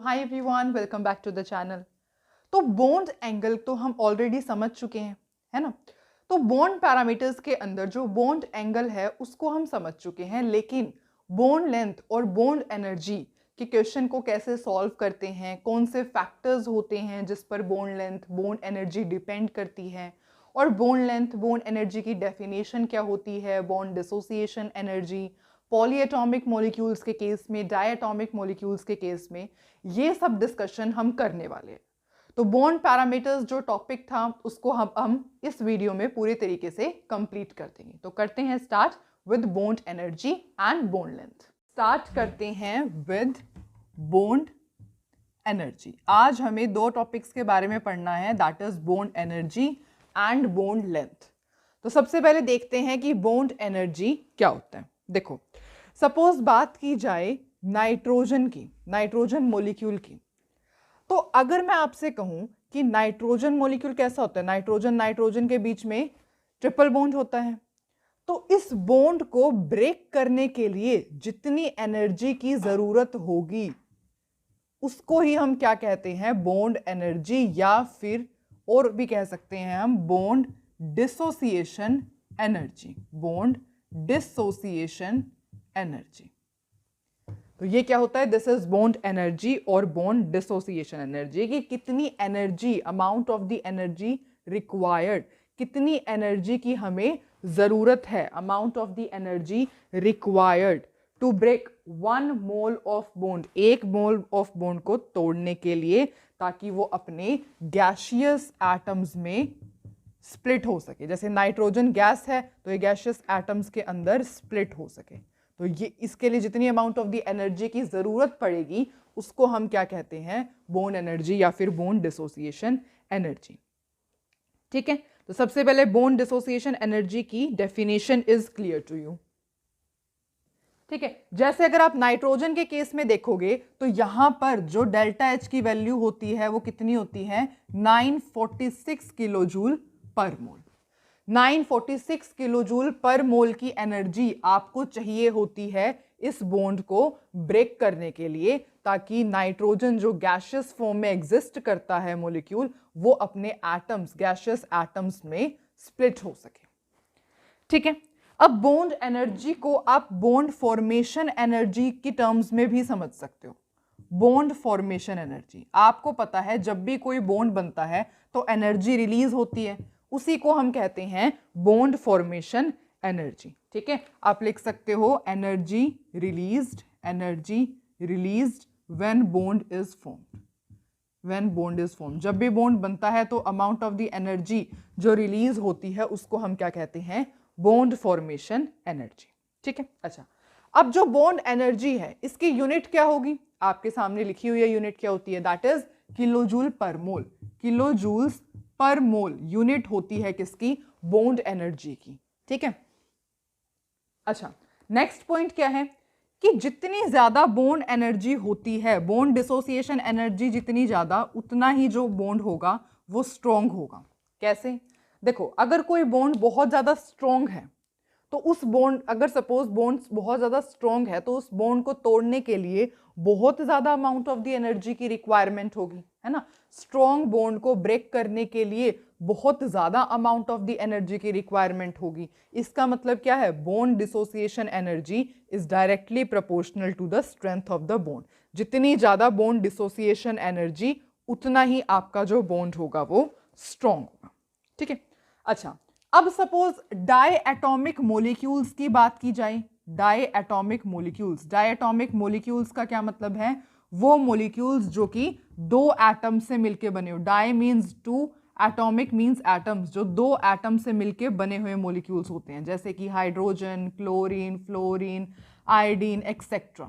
Hi everyone, welcome back to the channel. तो bond angle तो हम ऑलरेडी समझ चुके हैं, है ना। तो बॉन्ड पैरामीटर्स के अंदर जो बॉन्ड एंगल है उसको हम समझ चुके हैं, लेकिन बॉन्ड लेंथ और बॉन्ड एनर्जी के क्वेश्चन को कैसे सॉल्व करते हैं, कौन से फैक्टर्स होते हैं जिस पर bond length bond energy depend करती है, और बॉन्ड लेंथ बॉन्ड एनर्जी की डेफिनेशन क्या होती है, bond dissociation energy, polyatomic molecules के केस में, डायएटॉमिक मॉलिक्यूल्स के केस में, ये सब डिस्कशन हम करने वाले हैं। तो बॉन्ड पैरामीटर्स जो टॉपिक था उसको हम इस वीडियो में पूरे तरीके से कंप्लीट कर देंगे। तो करते हैं start with bond energy and bond length. Start करते हैं विद बॉन्ड एनर्जी। आज हमें दो टॉपिक्स के बारे में पढ़ना है, that is bond energy and bond length. तो सबसे पहले देखते हैं कि बॉन्ड एनर्जी क्या होता है। देखो, सपोज बात की जाए नाइट्रोजन की, नाइट्रोजन मॉलिक्यूल की, तो अगर मैं आपसे कहूं कि नाइट्रोजन मॉलिक्यूल कैसा होता है, नाइट्रोजन नाइट्रोजन के बीच में ट्रिपल बॉन्ड होता है, तो इस बॉन्ड को ब्रेक करने के लिए जितनी एनर्जी की जरूरत होगी उसको ही हम क्या कहते हैं, बॉन्ड एनर्जी, या फिर और भी कह सकते हैं हम bond dissociation energy, bond dissociation energy. तो ये क्या होता है, दिस इज बॉन्ड एनर्जी और बॉन्ड डिसोसिएशन एनर्जी, कि कितनी energy, amount of the energy required, कितनी एनर्जी की हमें जरूरत है, amount of the energy required to break 1 mole of bond, 1 mole of bond को तोड़ने के लिए, ताकि वो अपने गैशियस एटम्स में स्प्लिट हो सके। जैसे नाइट्रोजन गैस है तो ये गैशियस एटम्स के अंदर स्प्लिट हो सके। तो ये इसके लिए जितनी अमाउंट ऑफ द एनर्जी की जरूरत पड़ेगी उसको हम क्या कहते हैं, बॉन्ड एनर्जी या फिर बॉन्ड डिसोसिएशन एनर्जी। ठीक है, तो सबसे पहले बॉन्ड डिसोसिएशन एनर्जी की definition is clear to you. ठीक है, जैसे अगर आप नाइट्रोजन के केस में देखोगे तो यहां पर जो डेल्टा एच की वैल्यू होती है वो कितनी होती है, 946 किलो जूल पर मोल। 946 किलो जूल पर मोल की एनर्जी आपको चाहिए होती है इस बॉन्ड को ब्रेक करने के लिए, ताकि नाइट्रोजन जो गैशियस फॉर्म में एग्जिस्ट करता है मॉलिक्यूल, वो अपने एटम्स, गैशियस एटम्स में स्प्लिट हो सके। ठीक है, अब बॉन्ड एनर्जी को आप बॉन्ड फॉर्मेशन एनर्जी की टर्म्स में भी समझ सकते हो। बॉन्ड फॉर्मेशन एनर्जी, आपको पता है जब भी कोई बॉन्ड बनता है तो एनर्जी रिलीज होती है, उसी को हम कहते हैं बॉन्ड फॉर्मेशन एनर्जी। ठीक है, आप लिख सकते हो energy released, energy released when bond is formed, when bond is formed. जब भी बॉन्ड बनता है तो अमाउंट ऑफ द एनर्जी जो रिलीज होती है उसको हम क्या कहते हैं, बॉन्ड फॉर्मेशन एनर्जी। ठीक है, अच्छा, अब जो बॉन्ड एनर्जी है इसकी यूनिट क्या होगी, आपके सामने लिखी हुई है यूनिट क्या होती है, दैट इज किलोजूल पर मोल। किलोजूल्स पर मोल यूनिट होती है किसकी, बॉन्ड एनर्जी की। ठीक है, अच्छा, नेक्स्ट पॉइंट क्या है कि जितनी ज्यादा बॉन्ड एनर्जी होती है, बॉन्ड डिसोसिएशन एनर्जी जितनी ज्यादा, उतना ही जो बॉन्ड होगा वो स्ट्रॉन्ग होगा। कैसे, देखो, अगर कोई बॉन्ड बहुत ज्यादा स्ट्रॉन्ग है तो उस बॉन्ड, अगर सपोज बॉन्ड बहुत ज्यादा स्ट्रॉन्ग है तो उस बॉन्ड को तोड़ने के लिए बहुत ज्यादा अमाउंट ऑफ द एनर्जी की रिक्वायरमेंट होगी, है ना। स्ट्रॉन्ग बॉन्ड को ब्रेक करने के लिए बहुत ज्यादा अमाउंट ऑफ द एनर्जी की रिक्वायरमेंट होगी। इसका मतलब क्या है, bond dissociation energy is directly proportional to the strength of the bond. जितनी ज्यादा बॉन्ड डिसोसिएशन एनर्जी उतना ही आपका जो बॉन्ड होगा वो स्ट्रॉन्ग होगा। ठीक है, अच्छा, अब सपोज डाई एटॉमिक मोलिक्यूल्स की बात की जाए, diatomic molecules, diatomic molecules का क्या मतलब है, वो मोलिक्यूल्स जो कि 2 एटम से मिलके बने हो। Di means 2, atomic means atoms, जो 2 एटम से मिलके बने हुए मोलिक्यूल्स होते हैं, जैसे कि hydrogen, chlorine, fluorine, iodine etcetera.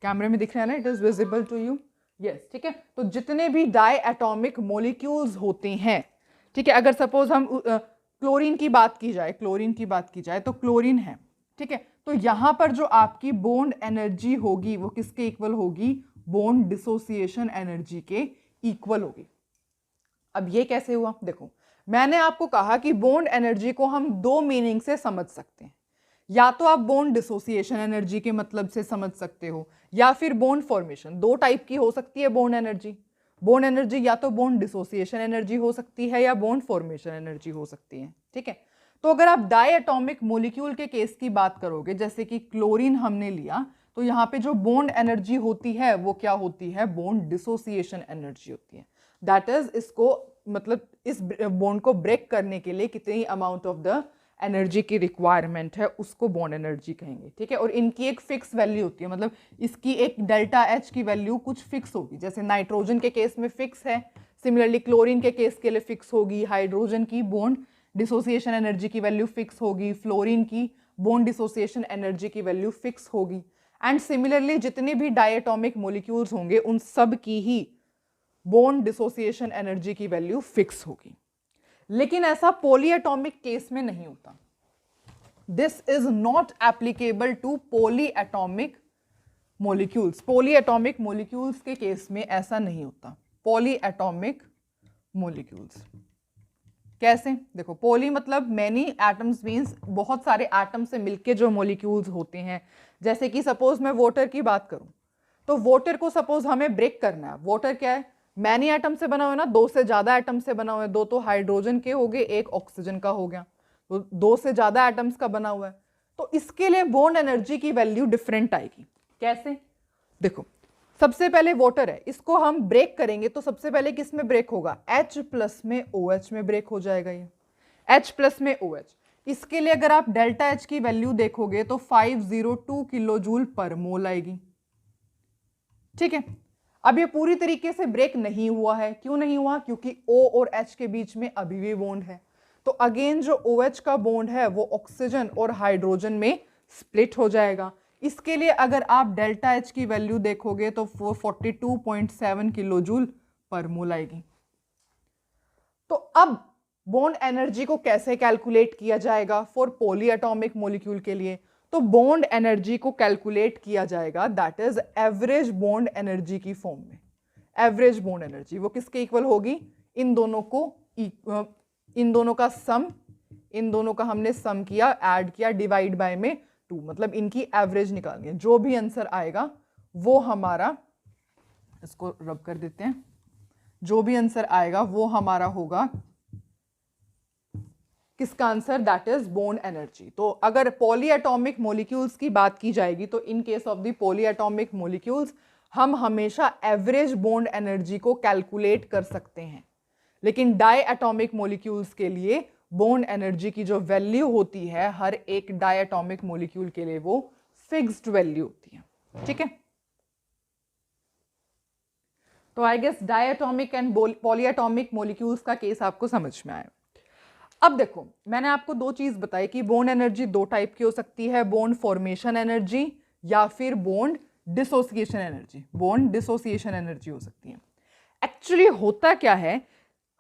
कैमरे में दिख रहा है ना, it is visible to you, yes. ठीक है, तो जितने भी डाई एटॉमिक मोलिक्यूल्स होते हैं, ठीक है, अगर सपोज हम क्लोरीन की बात की जाए, क्लोरीन की बात की जाए तो क्लोरीन है। ठीक है, तो यहां पर जो आपकी बॉन्ड एनर्जी होगी वो किसके इक्वल होगी, बॉन्ड डिसोसिएशन एनर्जी के इक्वल होगी। अब ये कैसे हुआ, देखो, मैंने आपको कहा कि बॉन्ड एनर्जी को हम 2 मीनिंग से समझ सकते हैं, या तो आप बॉन्ड डिसोसिएशन एनर्जी के मतलब से समझ सकते हो या फिर बॉन्ड फॉर्मेशन। दो टाइप की हो सकती है बॉन्ड एनर्जी। बॉन्ड एनर्जी या तो बॉन्ड डिसोसिएशन एनर्जी हो सकती है या बॉन्ड फॉर्मेशन एनर्जी हो सकती है, ठीक है। तो अगर आप डायएटॉमिक मॉलिक्यूल के केस की बात करोगे, जैसे कि क्लोरीन हमने लिया, तो यहाँ पे जो बॉन्ड एनर्जी होती है वो क्या होती है, बॉन्ड डिसोसिएशन एनर्जी होती है। दैट इज, इसको मतलब इस बॉन्ड को ब्रेक करने के लिए कितनी अमाउंट ऑफ द एनर्जी की रिक्वायरमेंट है उसको बॉन्ड एनर्जी कहेंगे, ठीक है। और इनकी एक फिक्स वैल्यू होती है, मतलब इसकी एक डेल्टा एच की वैल्यू कुछ फिक्स होगी। जैसे नाइट्रोजन के केस में फिक्स है, सिमिलरली क्लोरीन के केस के लिए फिक्स होगी, हाइड्रोजन की बॉन्ड डिसोसिएशन एनर्जी की वैल्यू फिक्स होगी, फ्लोरीन की बॉन्ड डिसोसिएशन एनर्जी की वैल्यू फिक्स होगी। एंड सिमिलरली जितने भी डायएटॉमिक मॉलिक्यूल्स होंगे उन सब की ही बॉन्ड डिसोसिएशन एनर्जी की वैल्यू फिक्स होगी। लेकिन ऐसा पॉलीएटॉमिक केस में नहीं होता। This is not applicable to polyatomic molecules. Polyatomic molecules के केस में ऐसा नहीं होता। पॉलीएटॉमिक मॉलिक्यूल्स कैसे, देखो, पॉली मतलब मैनी, एटम्स मीन्स बहुत सारे एटम से मिलके जो मॉलिक्यूल्स होते हैं। जैसे कि सपोज मैं वाटर की बात करूं, तो वाटर को सपोज हमें ब्रेक करना है। वाटर क्या है, मैनी एटम से बना हुआ है ना, दो से ज्यादा एटम से बना हुआ है। दो तो हाइड्रोजन के हो गए, एक ऑक्सीजन का हो गया, तो दो से ज्यादा एटम्स का बना हुआ है। तो इसके लिए बॉन्ड एनर्जी की वैल्यू डिफरेंट आएगी। कैसे, देखो, सबसे पहले वाटर है, इसको हम ब्रेक करेंगे तो सबसे पहले किस में ब्रेक होगा, H प्लस में OH में ब्रेक हो जाएगा। ये H प्लस में OH, इसके लिए अगर आप डेल्टा H की वैल्यू देखोगे तो 502 किलो जूल पर मोल आएगी, ठीक है। अब ये पूरी तरीके से ब्रेक नहीं हुआ है। क्यों नहीं हुआ, क्योंकि O और H के बीच में अभी भी बॉन्ड है। तो अगेन जो OH का बॉन्ड है वो ऑक्सीजन और हाइड्रोजन में स्प्लिट हो जाएगा। इसके लिए अगर आप डेल्टा H की वैल्यू देखोगे तो 42.7 किलो जूल पर मोल आएगी। तो अब बॉन्ड एनर्जी को कैसे कैलकुलेट किया जाएगा फॉर पॉलीएटॉमिक मॉलिक्यूल के लिए, तो बॉन्ड एनर्जी को कैलकुलेट किया जाएगा that is average bond energy की फॉर्म में। एवरेज बॉन्ड एनर्जी वो किसके इक्वल होगी, इन दोनों का सम, इन दोनों का हमने सम किया, ऐड किया, डिवाइड बाय में 2, मतलब इनकी एवरेज निकालनी है। जो भी आंसर आएगा वो हमारा, इसको रब कर देते हैं, जो भी आंसर आएगा वो हमारा होगा किसका answer, that is bond energy. तो अगर पॉलीएटॉमिक मॉलिक्यूल्स की बात की जाएगी तो in case of the polyatomic molecules हम हमेशा एवरेज बॉन्ड एनर्जी को कैलकुलेट कर सकते हैं। लेकिन डायएटॉमिक मॉलिक्यूल्स के लिए बॉन्ड एनर्जी की जो वैल्यू होती है हर एक डायएटॉमिक मॉलिक्यूल के लिए वो फिक्स्ड वैल्यू होती है, ठीक है। तो I guess diatomic and polyatomic molecules का केस आपको समझ में आया। अब देखो, मैंने आपको दो चीज बताई कि बॉन्ड एनर्जी दो टाइप की हो सकती है, बॉन्ड फॉर्मेशन एनर्जी या फिर bond dissociation energy. Bond dissociation energy हो सकती है। एक्चुअली होता क्या है,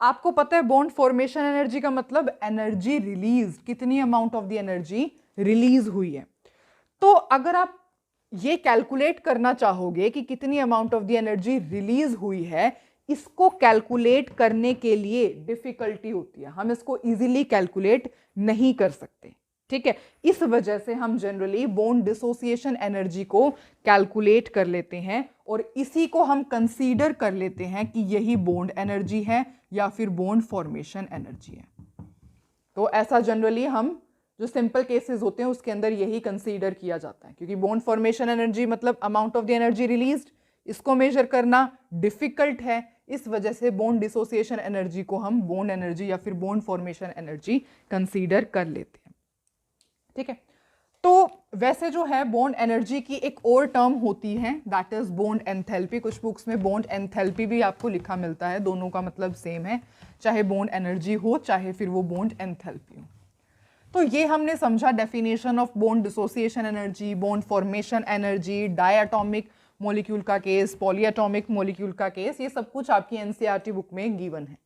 आपको पता है बॉन्ड फॉर्मेशन एनर्जी का मतलब एनर्जी रिलीज, कितनी amount of the energy release हुई है। तो अगर आप ये कैलकुलेट करना चाहोगे कि कितनी amount of the energy release हुई है, इसको कैलकुलेट करने के लिए डिफिकल्टी होती है, हम इसको इजीली कैलकुलेट नहीं कर सकते, ठीक है। इस वजह से हम जनरली बॉन्ड डिसोसिएशन एनर्जी को कैलकुलेट कर लेते हैं और इसी को हम कंसीडर कर लेते हैं कि यही बॉन्ड एनर्जी है या फिर बॉन्ड फॉर्मेशन एनर्जी है। तो ऐसा जनरली हम जो सिंपल केसेस होते हैं उसके अंदर यही कंसीडर किया जाता है, क्योंकि बॉन्ड फॉर्मेशन एनर्जी मतलब amount of the energy released, इसको मेजर करना डिफिकल्ट है। इस वजह से बॉन्ड डिसोसिएशन एनर्जी को हम बॉन्ड एनर्जी या फिर बॉन्ड फॉर्मेशन एनर्जी कंसीडर कर लेते हैं, ठीक है। तो वैसे जो है बॉन्ड एनर्जी की एक और टर्म होती है दैट इज बॉन्ड एंथैल्पी। कुछ बुक्स में बॉन्ड एंथैल्पी भी आपको लिखा मिलता है, दोनों का मतलब सेम है, चाहे बॉन्ड एनर्जी हो चाहे फिर वो बॉन्ड एंथैल्पी हो। तो ये हमने समझा definition of bond dissociation energy, bond formation energy, diatomic molecule का केस, पॉलीएटॉमिक मॉलिक्यूल का केस, ये सब कुछ आपकी एनसीईआरटी बुक में गिवन है।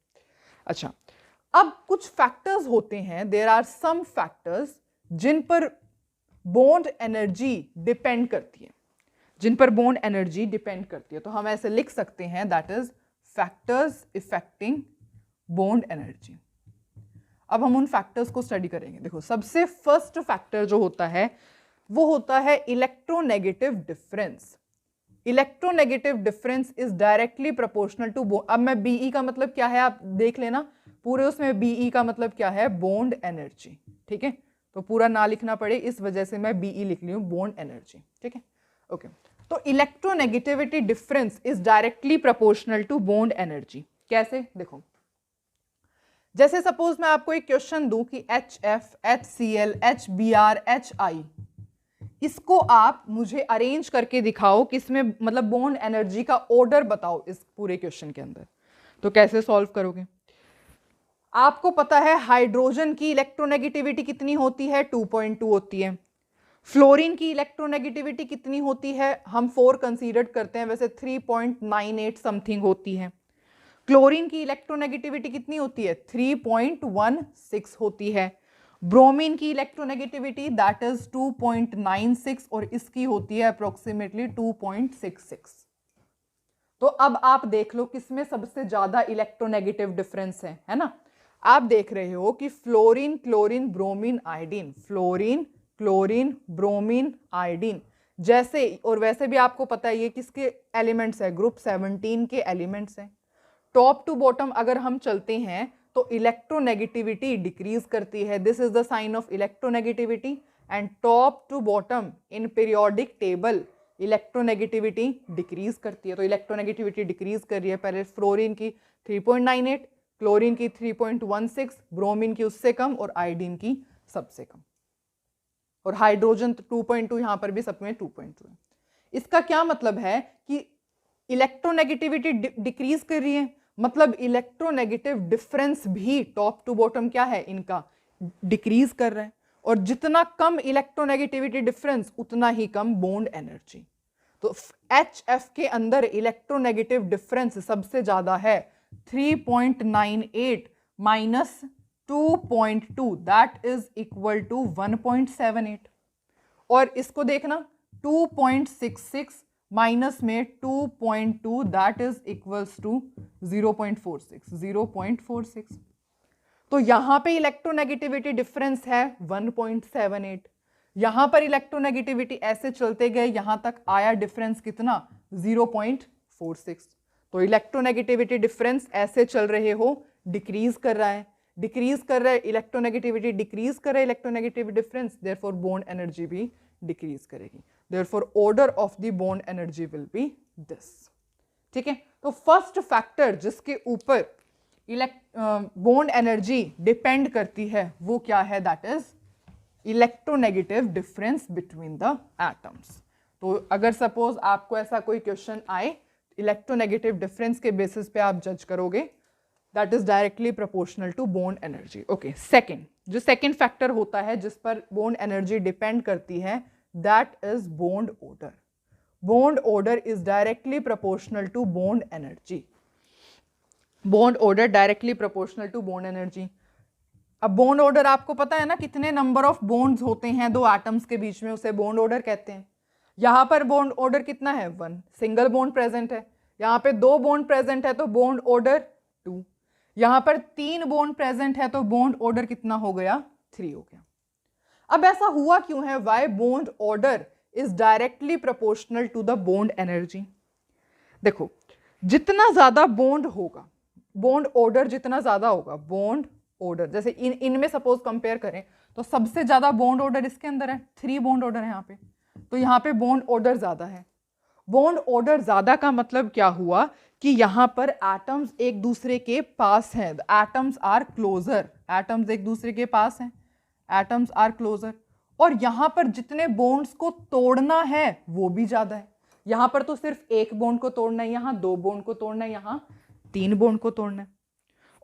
अच्छा, अब कुछ फैक्टर्स होते हैं, देयर आर सम फैक्टर्स जिन पर बॉन्ड एनर्जी डिपेंड करती है, जिन पर बॉन्ड एनर्जी डिपेंड करती है। तो हम ऐसे लिख सकते हैं that is factors affecting bond energy. अब हम उन फैक्टर्स को स्टडी करेंगे। देखो, सबसे फर्स्ट फैक्टर जो होता है वो होता है electronegative difference. Electronegative difference is directly proportional to, अब मैं बीई का मतलब क्या है आप देख लेना पूरे, उसमें बीई का मतलब क्या है, बॉन्ड एनर्जी। ठीक है, तो पूरा ना लिखना पड़े इस वजह से मैं बीई लिख ली हूं, बॉन्ड एनर्जी। ठीक है, ओके। तो electronegativity difference is directly proportional to bond energy. कैसे, देखो, जैसे सपोज मैं आपको एक क्वेश्चन दूं कि HF, HCl, HBr, HI, इसको आप मुझे अरेंज करके दिखाओ कि इसमें मतलब बॉन्ड एनर्जी का ऑर्डर बताओ इस पूरे क्वेश्चन के अंदर, तो कैसे सॉल्व करोगे? आपको पता है हाइड्रोजन की इलेक्ट्रोनेगेटिविटी कितनी होती है, 2.2 होती है। फ्लोरीन की इलेक्ट्रोनेगेटिविटी कितनी होती है, हम 4 कंसीडर करते हैं, वैसे 3.98 समथिंग होती है। क्लोरीन की इलेक्ट्रोनेगेटिविटी कितनी होती है, 3.16 होती है। ब्रोमीन की इलेक्ट्रोनेगेटिविटी दैट इज 2.96 और इसकी होती है अप्रोक्सीमेटली 2.66। तो अब आप देख लो किसमें सबसे ज्यादा इलेक्ट्रोनेगेटिव डिफरेंस है ना? आप देख रहे हो कि fluorine, chlorine, bromine, iodine, fluorine, chlorine, bromine, iodine जैसे, और वैसे भी आपको पता है ये किसके एलिमेंट्स है, ग्रुप 17 के एलिमेंट्स हैं। टॉप टू बॉटम अगर हम चलते हैं तो इलेक्ट्रोनेगेटिविटी डिक्रीज करती है, this is the sign of electronegativity. And top to bottom in periodic table electronegativity decrease करती है। तो इलेक्ट्रोनेगेटिविटी डिक्रीज कर रही है, पहले फ्लोरीन की 3.98, क्लोरीन की 3.16, ब्रोमीन की उससे कम और आयोडीन की सबसे कम, और हाइड्रोजन 2.2, यहां पर भी सब में 2.2 है। इसका क्या मतलब है कि इलेक्ट्रोनेगेटिविटी डिक्रीज कर रही है, मतलब इलेक्ट्रोनेगेटिव डिफरेंस भी टॉप टू बॉटम क्या है इनका, डिक्रीज कर रहा है। और जितना कम इलेक्ट्रोनेगेटिविटी डिफरेंस उतना ही कम बॉन्ड एनर्जी। तो HF के अंदर इलेक्ट्रोनेगेटिव डिफरेंस सबसे ज्यादा है, 3.98 minus 2.2 that is equal to 1.78। और इसको देखना 2.66 माइनस में 2.2 दैट इज इक्वल्स टू 0.46। तो यहां पे इलेक्ट्रोनेगेटिविटी डिफरेंस है 1.78, यहां पर इलेक्ट्रोनेगेटिविटी ऐसे चलते गए यहां तक आया डिफरेंस कितना, 0.46। तो इलेक्ट्रोनेगेटिविटी डिफरेंस ऐसे चल रहे हो डिक्रीज कर रहा है, डिक्रीज कर रहा है, इलेक्ट्रोनेगेटिविटी डिक्रीज कर रहा है, electronegative difference, therefore bond energy भी डिक्रीज करेगी, therefore order of the bond energy will be this. ठीक है, तो फर्स्ट फैक्टर जिसके ऊपर बॉन्ड एनर्जी डिपेंड करती है वो क्या है, that is electronegative difference between the atoms. तो अगर सपोज आपको ऐसा कोई क्वेश्चन आए, इलेक्ट्रोनेगेटिव डिफरेंस के बेसिस पे आप जज करोगे, that is directly proportional to bond energy. Okay, second, जो सेकंड फैक्टर होता है जिस पर बॉन्ड एनर्जी डिपेंड करती है, that is bond order. Bond order is directly proportional to bond energy. Bond order directly proportional to bond energy. अब bond order आपको पता है ना, कितने नंबर ऑफ बॉन्ड्स होते हैं दो एटम्स के बीच में, उसे बॉन्ड ऑर्डर कहते हैं। यहां पर बॉन्ड ऑर्डर कितना है, 1, सिंगल बॉन्ड प्रेजेंट है। यहां पे 2 बॉन्ड प्रेजेंट है तो बॉन्ड ऑर्डर 2। यहां पर 3 बॉन्ड प्रेजेंट है तो बॉन्ड ऑर्डर कितना हो गया, 3 हो गया। अब ऐसा हुआ क्यों है, why bond order is directly proportional to the bond energy. देखो, जितना ज्यादा बॉन्ड होगा, बॉन्ड ऑर्डर जितना ज्यादा होगा, बॉन्ड ऑर्डर जैसे इनमें सपोज कंपेयर करें तो सबसे ज्यादा बॉन्ड ऑर्डर इसके अंदर है, 3 बॉन्ड ऑर्डर है यहाँ पे, तो यहाँ पे बॉन्ड ऑर्डर ज्यादा है। बॉन्ड ऑर्डर ज्यादा का मतलब क्या हुआ कि यहां पर एटम्स एक दूसरे के पास हैं, एटम्स आर क्लोजर, एटम्स एक दूसरे के पास हैं, एटम्स आर क्लोजर। और यहां पर जितने बॉन्ड्स को तोड़ना है वो भी ज्यादा है। यहां पर तो सिर्फ एक बॉन्ड को तोड़ना है, यहां 2 बॉन्ड को तोड़ना है, यहां 3 बॉन्ड को तोड़ना है।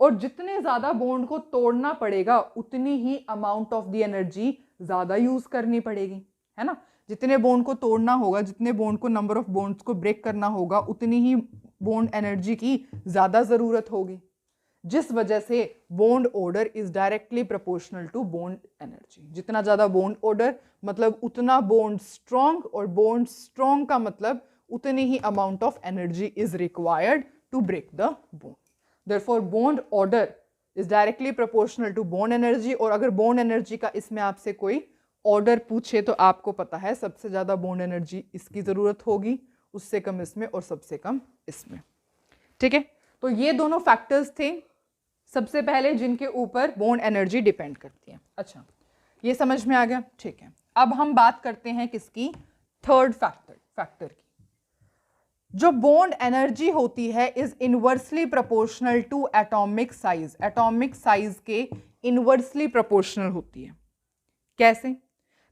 और जितने ज्यादा बॉन्ड को तोड़ना पड़ेगा उतनी ही अमाउंट ऑफ द एनर्जी ज्यादा यूज करनी पड़ेगी, है ना। जितने बॉन्ड को तोड़ना होगा, जितने बॉन्ड को, नंबर ऑफ बॉन्ड्स को ब्रेक करना होगा, उतनी ही बॉन्ड एनर्जी की ज्यादा जरूरत होगी, जिस वजह से bond order is directly proportional to bond energy. जितना ज्यादा बॉन्ड ऑर्डर मतलब उतना बॉन्ड स्ट्रॉन्ग, और बॉन्ड स्ट्रॉन्ग का मतलब उतनी ही amount of energy is required to break the bond. Therefore, bond order is directly proportional to bond energy. और अगर बॉन्ड एनर्जी का इसमें आपसे कोई ऑर्डर पूछे तो आपको पता है सबसे ज़्यादा बॉन्ड एनर्जी इसकी ज़रूरत होगी, उससे कम इसमें और सबसे कम इसमें। ठीक है, तो ये दोनों फैक्टर्स थे सबसे पहले जिनके ऊपर बॉन्ड एनर्जी डिपेंड करती है। अच्छा, ये समझ में आ गया। ठीक है, अब हम बात करते हैं किसकी, थर्ड फैक्टर की। जो बॉन्ड एनर्जी होती है is inversely proportional to atomic size, atomic size के इनवर्सली प्रोपोर्शनल होती है। कैसे,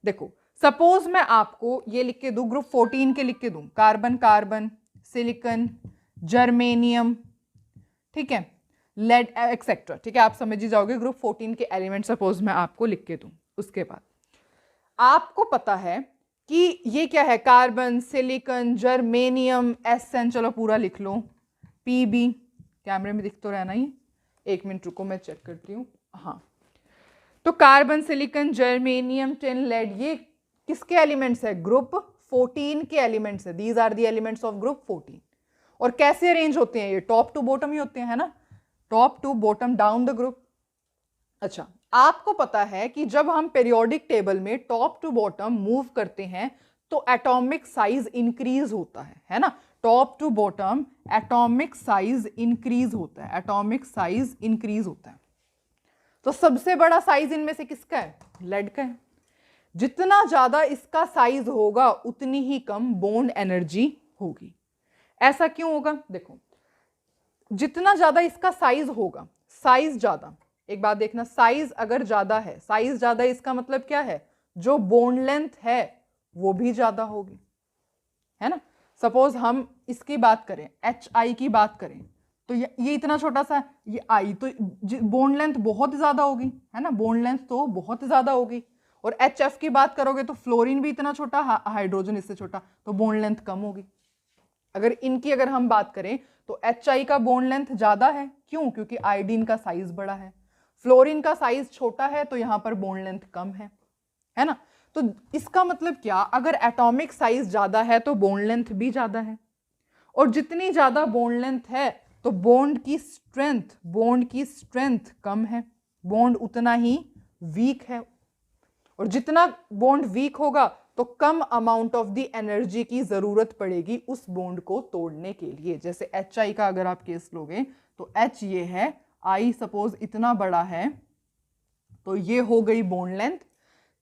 देखो सपोज मैं आपको ये लिख के दूं, ग्रुप 14 के लिख के दूं, कार्बन कार्बन, सिलिकॉन, जर्मेनियम, ठीक है, लेड एक्सेट्रा। ठीक है, आप समझ ही जाओगे ग्रुप 14 के एलिमेंट सपोज मैं आपको लिख के दूं। उसके बाद आपको पता है कि ये क्या है, कार्बन, सिलिकॉन, जर्मेनियम, एसएन, चलो पूरा लिख लो, पीबी, कैमरे में दिख तो रहना ही, एक मिनट रुको मैं चेक करती हूँ। हाँ, तो carbon, silicon, germanium, tin, lead, ये किसके एलिमेंट्स है, ग्रुप 14 के एलिमेंट्स है। These are the elements of group 14। और कैसे अरेंज होते हैं ये, टॉप टू बॉटम ही होते हैं, है ना, top to bottom down the group. अच्छा, आपको पता है कि जब हम पीरियोडिक टेबल में टॉप टू बॉटम मूव करते हैं तो एटॉमिक साइज इंक्रीज होता है ना, top to bottom atomic size increase होता है, एटॉमिक साइज इंक्रीज होता है। तो सबसे बड़ा साइज इनमें से किसका है, लेड का है। जितना ज्यादा इसका साइज होगा उतनी ही कम बॉन्ड एनर्जी होगी। ऐसा क्यों होगा, देखो जितना ज्यादा इसका साइज होगा, साइज ज्यादा, एक बात देखना, साइज अगर ज्यादा है, साइज ज्यादा इसका मतलब क्या है, जो बॉन्ड लेंथ है वो भी ज्यादा होगी, है ना। सपोज हम इसकी बात करें, HI की बात करें, तो ये इतना छोटा सा, ये I, तो बॉन्ड लेंथ बहुत ज्यादा होगी, है ना, बॉन्ड लेंथ तो बहुत ज्यादा होगी। और HF की बात करोगे तो फ्लोरीन भी इतना छोटा, हाइड्रोजन इससे छोटा, तो बॉन्ड लेंथ कम होगी। अगर हम बात करें तो HI का बॉन्ड लेंथ ज्यादा है, क्यों, क्योंकि आयोडीन का साइज बड़ा है। फ्लोरीन का साइज छोटा है तो यहां पर बॉन्ड लेंथ कम है ना। तो इसका मतलब क्या, अगर एटॉमिक साइज ज्यादा है तो बॉन्ड लेंथ भी ज्यादा है, और जितनी ज्यादा बॉन्ड लेंथ है तो बॉन्ड की स्ट्रेंथ कम है, बॉन्ड उतना ही वीक है। और जितना बॉन्ड वीक होगा तो कम अमाउंट ऑफ द एनर्जी की जरूरत पड़ेगी उस बॉन्ड को तोड़ने के लिए। जैसे HI का अगर आप केस लोगे तो H ये है, I सपोज इतना बड़ा है, तो ये हो गई बॉन्ड लेंथ,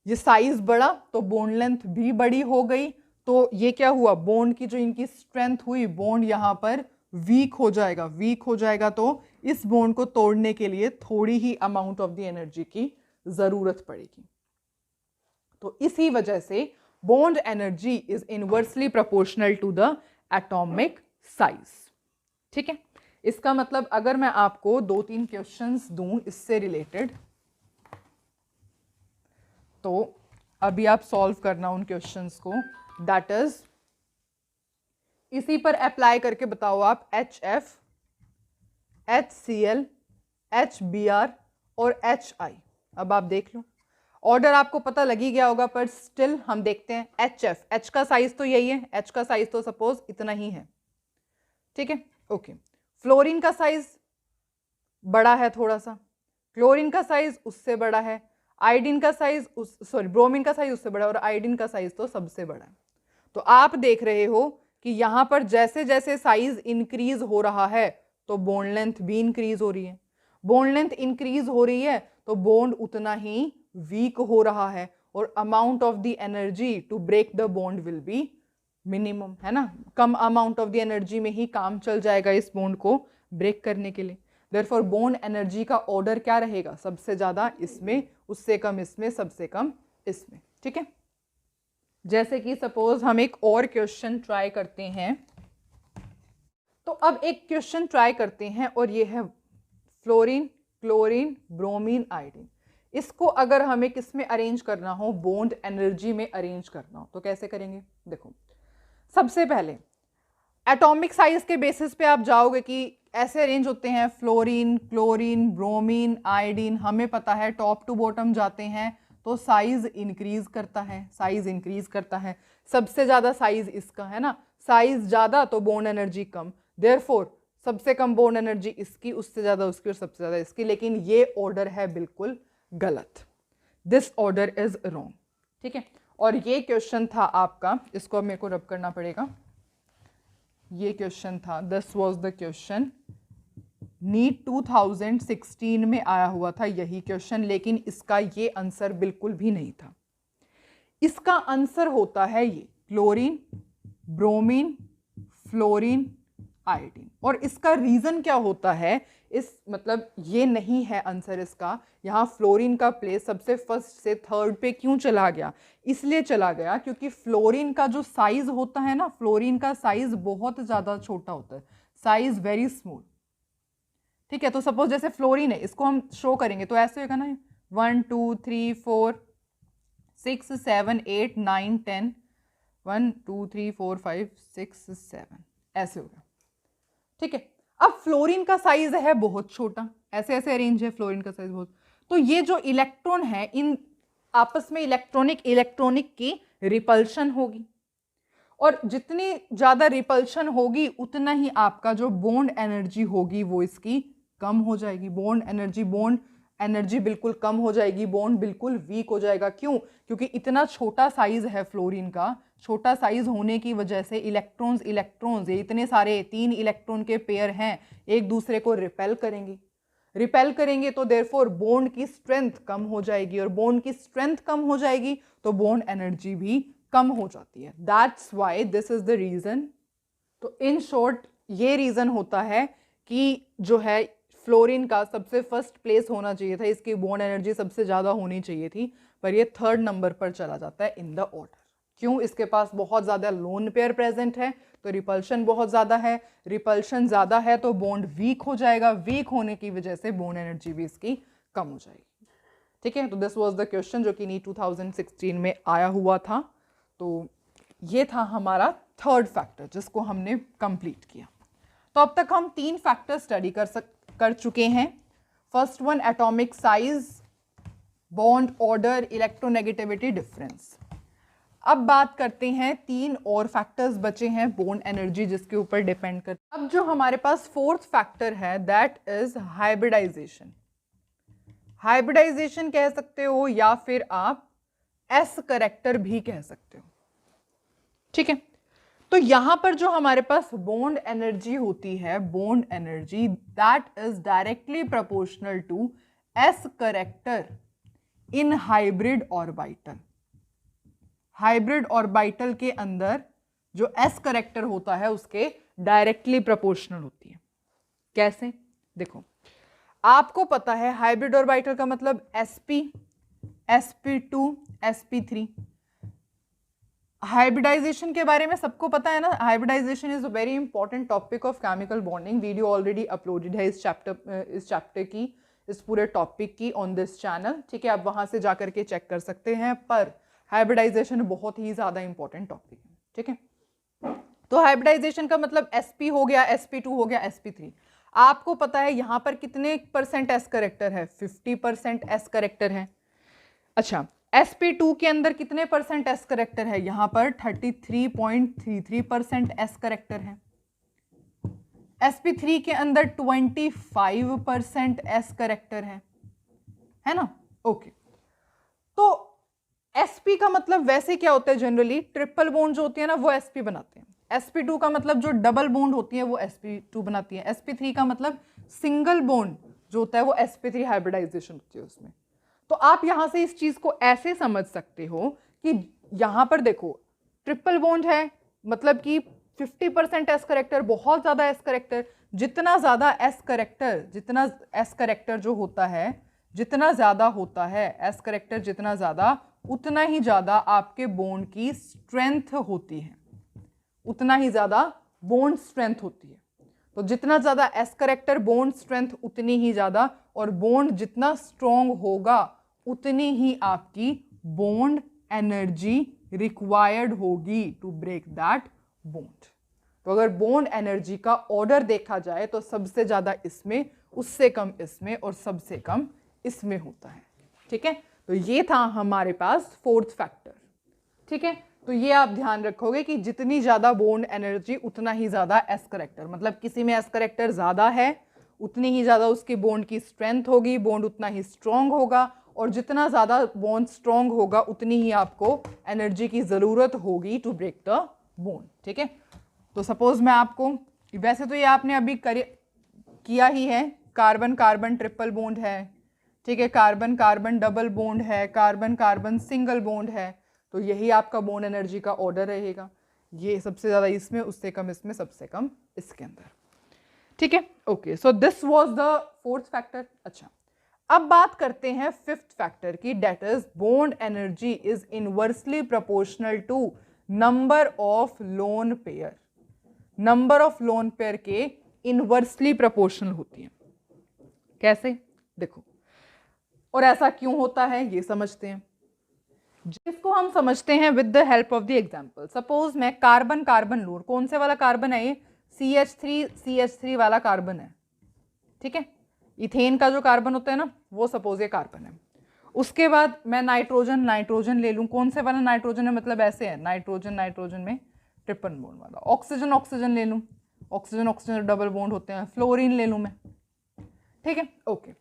ये साइज बड़ा तो बॉन्ड लेंथ भी बड़ी हो गई, तो ये क्या हुआ, बॉन्ड की जो इनकी स्ट्रेंथ हुई, बॉन्ड यहां पर वीक हो जाएगा, तो इस बॉन्ड को तोड़ने के लिए थोड़ी ही अमाउंट ऑफ द एनर्जी की जरूरत पड़ेगी। तो इसी वजह से bond energy is inversely proportional to the atomic size. ठीक है, इसका मतलब अगर मैं आपको 2-3 क्वेश्चंस दूं इससे रिलेटेड, तो अभी आप सॉल्व करना उन क्वेश्चंस को, दैट इज इसी पर अप्लाई करके बताओ आप HF, HCl, HBr और HI। अब आप देख लो, ऑर्डर आपको पता लग ही गया होगा, पर स्टिल हम देखते हैं। HF, H का साइज तो यही है, H का साइज तो सपोज इतना ही है, ठीक है, ओके। फ्लोरीन का साइज बड़ा है थोड़ा सा, क्लोरीन का साइज उससे बड़ा है, आयोडीन का साइज ब्रोमीन का साइज उससे बड़ा है, और आयोडीन का साइज तो सबसे बड़ा है। तो आप देख रहे हो कि यहां पर जैसे जैसे साइज इंक्रीज हो रहा है तो बॉन्ड लेंथ भी इंक्रीज हो रही है, बॉन्ड लेंथ इंक्रीज हो रही है तो बॉन्ड उतना ही वीक हो रहा है, और amount of the energy to break the bond will be minimum, है ना, कम अमाउंट ऑफ द एनर्जी में ही काम चल जाएगा इस बॉन्ड को ब्रेक करने के लिए। देयरफॉर बॉन्ड एनर्जी का ऑर्डर क्या रहेगा, सबसे ज्यादा इसमें, उससे कम इसमें, सबसे कम इसमें। ठीक है, जैसे कि सपोज हम एक और क्वेश्चन ट्राई करते हैं, तो अब एक क्वेश्चन ट्राई करते हैं और ये है फ्लोरीन, क्लोरीन, ब्रोमीन, आयोडीन। इसको अगर हमें किस में अरेंज करना हो, बॉन्ड एनर्जी में अरेंज करना हो, तो कैसे करेंगे। देखो सबसे पहले एटॉमिक साइज के बेसिस पे आप जाओगे कि ऐसे अरेंज होते हैं, फ्लोरीन, क्लोरीन, ब्रोमीन, आयोडीन, हमें पता है टॉप टू बॉटम जाते हैं तो साइज इंक्रीज करता है, साइज इंक्रीज करता है, सबसे ज्यादा साइज इसका है ना, साइज ज्यादा तो बॉन्ड एनर्जी कम, देयरफॉर सबसे कम बॉन्ड एनर्जी इसकी, उससे ज़्यादा उसकी और सबसे ज़्यादा इसकी, लेकिन ये ऑर्डर है बिल्कुल गलत। दिस ऑर्डर इज रॉन्ग, ठीक है। और ये क्वेश्चन था आपका, इसको अब मेरे को रब करना पड़ेगा, ये क्वेश्चन था, this was the question, NEET 2016 में आया हुआ था यही क्वेश्चन, लेकिन इसका ये आंसर बिल्कुल भी नहीं था। इसका आंसर होता है ये क्लोरीन, ब्रोमीन, फ्लोरीन, आयोडीन। और इसका रीजन क्या होता है, इस मतलब ये नहीं है आंसर इसका। यहाँ फ्लोरीन का प्लेस सबसे फर्स्ट से थर्ड पे क्यों चला गया, इसलिए चला गया क्योंकि फ्लोरीन का जो साइज होता है ना, फ्लोरीन का साइज बहुत ज्यादा छोटा होता है, साइज वेरी स्मॉल, ठीक है। तो सपोज जैसे फ्लोरीन है, इसको हम शो करेंगे तो ऐसे होगा ना, 1 2 3 4 6 7 8 9 10, 1 2 3 4 5 6 7, ऐसे होगा, ठीक है। अब फ्लोरीन का साइज है बहुत छोटा, ऐसे ऐसे अरेंज है फ्लोरीन का साइज बहुत, तो ये जो इलेक्ट्रॉन है इन आपस में इलेक्ट्रॉनिक की रिपल्शन होगी, और जितनी ज्यादा रिपल्शन होगी उतना ही आपका जो बॉन्ड एनर्जी होगी वो इसकी कम हो जाएगी। बॉन्ड एनर्जी बिल्कुल कम हो जाएगी, बॉन्ड बिल्कुल वीक हो जाएगा। क्यों? क्योंकि इतना छोटा साइज है फ्लोरीन का, छोटा साइज होने की वजह से इलेक्ट्रॉन्स ये इतने सारे 3 इलेक्ट्रॉन के पेयर हैं, एक दूसरे को रिपेल करेंगे तो देयरफॉर बॉन्ड की स्ट्रेंथ कम हो जाएगी, और बॉन्ड की स्ट्रेंथ कम हो जाएगी तो बॉन्ड एनर्जी भी कम हो जाती है। That's why this is the reason. तो इन शॉर्ट ये रीजन होता है कि जो है फ्लोरीन का सबसे फर्स्ट प्लेस होना चाहिए था, इसकी बॉन्ड एनर्जी सबसे ज्यादा होनी चाहिए थी, पर ये थर्ड नंबर पर चला जाता है इन द ऑर्डर। क्यों? इसके पास बहुत ज्यादा लोन पेयर प्रेजेंट है, तो रिपल्शन बहुत ज्यादा है, रिपल्शन ज्यादा है तो बॉन्ड वीक हो जाएगा, वीक होने की वजह से बॉन्ड एनर्जी भी इसकी कम हो जाएगी, ठीक है। तो दिस वाज द क्वेश्चन जो कि नीट 2016 में आया हुआ था। तो ये था हमारा थर्ड फैक्टर जिसको हमने कंप्लीट किया। तो अब तक हम 3 फैक्टर स्टडी कर चुके हैं। First one atomic size, bond order, electronegativity difference. अब बात करते हैं 3 और फैक्टर्स बचे हैं बॉन्ड एनर्जी जिसके ऊपर डिपेंड करते हैं। अब जो हमारे पास फोर्थ फैक्टर है दैट इज हाइब्रिडाइजेशन। हाइब्रिडाइजेशन कह सकते हो या फिर आप एस करेक्टर भी कह सकते हो, ठीक है। तो यहां पर जो हमारे पास बॉन्ड एनर्जी होती है, bond energy that is directly proportional to s character in hybrid orbital. Hybrid orbital के अंदर जो एस करेक्टर होता है उसके डायरेक्टली प्रोपोर्शनल होती है। कैसे? देखो, आपको पता है हाइब्रिड ऑर्बिटल का मतलब sp, sp2, sp3। हाइब्रिडाइजेशन के बारे में सबको पता है ना, hybridization is a very important topic of chemical bonding. Video already uploaded है इस चैप्टर की, इस पूरे टॉपिक की ऑन दिस चैनल, ठीक है। आप वहां से जाकर के चेक कर सकते हैं, पर हाइब्रिडाइजेशन बहुत ही ज्यादा इंपॉर्टेंट टॉपिक है, ठीक है। तो हाइब्रिडाइजेशन का मतलब sp हो गया, sp2 हो गया, sp3। आपको पता है यहां पर कितने परसेंट एस करेक्टर है? 50% एस करेक्टर है। अच्छा, sp2 के अंदर कितने परसेंट एस करेक्टर है? यहां पर 33.33% एस करेक्टर है। sp3 के अंदर 25% एस करेक्टर है ना? ओके। तो sp का मतलब वैसे क्या होता है, जनरली ट्रिपल बॉन्ड जो होती है ना वो sp बनाते हैं। sp2 का मतलब जो डबल बॉन्ड होती है वो sp2 बनाती है। sp3 का मतलब सिंगल बॉन्ड जो होता है वो sp3 हाइब्रिडाइजेशन होती है उसमें। तो आप यहां से इस चीज को ऐसे समझ सकते हो कि यहां पर देखो ट्रिपल बॉन्ड है, मतलब कि 50% एस करेक्टर, बहुत ज्यादा एस करेक्टर। जितना ज्यादा एस करेक्टर जो होता है, जितना ज्यादा होता है एस करेक्टर, जितना ज्यादा, उतना ही ज्यादा आपके बॉन्ड की स्ट्रेंथ होती है, उतना ही ज्यादा बॉन्ड स्ट्रेंथ होती है। तो जितना ज्यादा एस करेक्टर, बॉन्ड स्ट्रेंथ उतनी ही ज्यादा, और बॉन्ड जितना स्ट्रॉन्ग होगा उतनी ही आपकी बॉन्ड एनर्जी रिक्वायर्ड होगी टू ब्रेक दैट बॉन्ड। तो अगर बॉन्ड एनर्जी का ऑर्डर देखा जाए तो सबसे ज्यादा इसमें, उससे कम इसमें, और सबसे कम इसमें होता है, ठीक है। तो ये था हमारे पास फोर्थ फैक्टर, ठीक है। तो ये आप ध्यान रखोगे कि जितनी ज़्यादा बॉन्ड एनर्जी उतना ही ज़्यादा एस करेक्टर, मतलब किसी में एस करेक्टर ज़्यादा है उतनी ही ज़्यादा उसकी बॉन्ड की स्ट्रेंथ होगी, बॉन्ड उतना ही स्ट्रॉन्ग होगा, और जितना ज़्यादा बॉन्ड स्ट्रॉन्ग होगा उतनी ही आपको एनर्जी की ज़रूरत होगी टू ब्रेक द बॉन्ड। ठीक है, तो सपोज मैं आपको, वैसे तो ये आपने अभी किया ही है, कार्बन कार्बन ट्रिपल बॉन्ड है, ठीक है, कार्बन कार्बन डबल बॉन्ड है, कार्बन कार्बन सिंगल बॉन्ड है, तो यही आपका बॉन्ड एनर्जी का ऑर्डर रहेगा। ये सबसे ज़्यादा इसमें, उससे कम इसमें, सबसे कम इसके अंदर। ठीक है, okay, so this was the fourth factor. अच्छा, अब बात करते हैं फिफ्थ फैक्टर की, that is bond energy is inversely proportional to number of lone pair. Number of lone pair के इनवर्सली प्रोपोर्शनल होती है। कैसे, देखो, और ऐसा क्यों होता है ये समझते हैं, जिसको हम समझते हैं with the help of the example. Suppose मैं कार्बन कार्बन लूँ, कौन से वाला कार्बन है ये, CH3 वाला कार्बन है। ठीक है, इथेन का जो कार्बन होता है ना, वो सपोज ये कार्बन है। उसके बाद मैं नाइट्रोजन ले लूँ, कौन से वाला नाइट्रोजन है, मतलब ऐसे है, नाइट्रोजन में ट्रिपल बॉन्ड वाला। ऑक्सीजन ले लूँ, ऑक्सीजन डबल बॉन्ड होते हैं। फ्लोरीन ले लूँ मैं। ठीक है, ओके,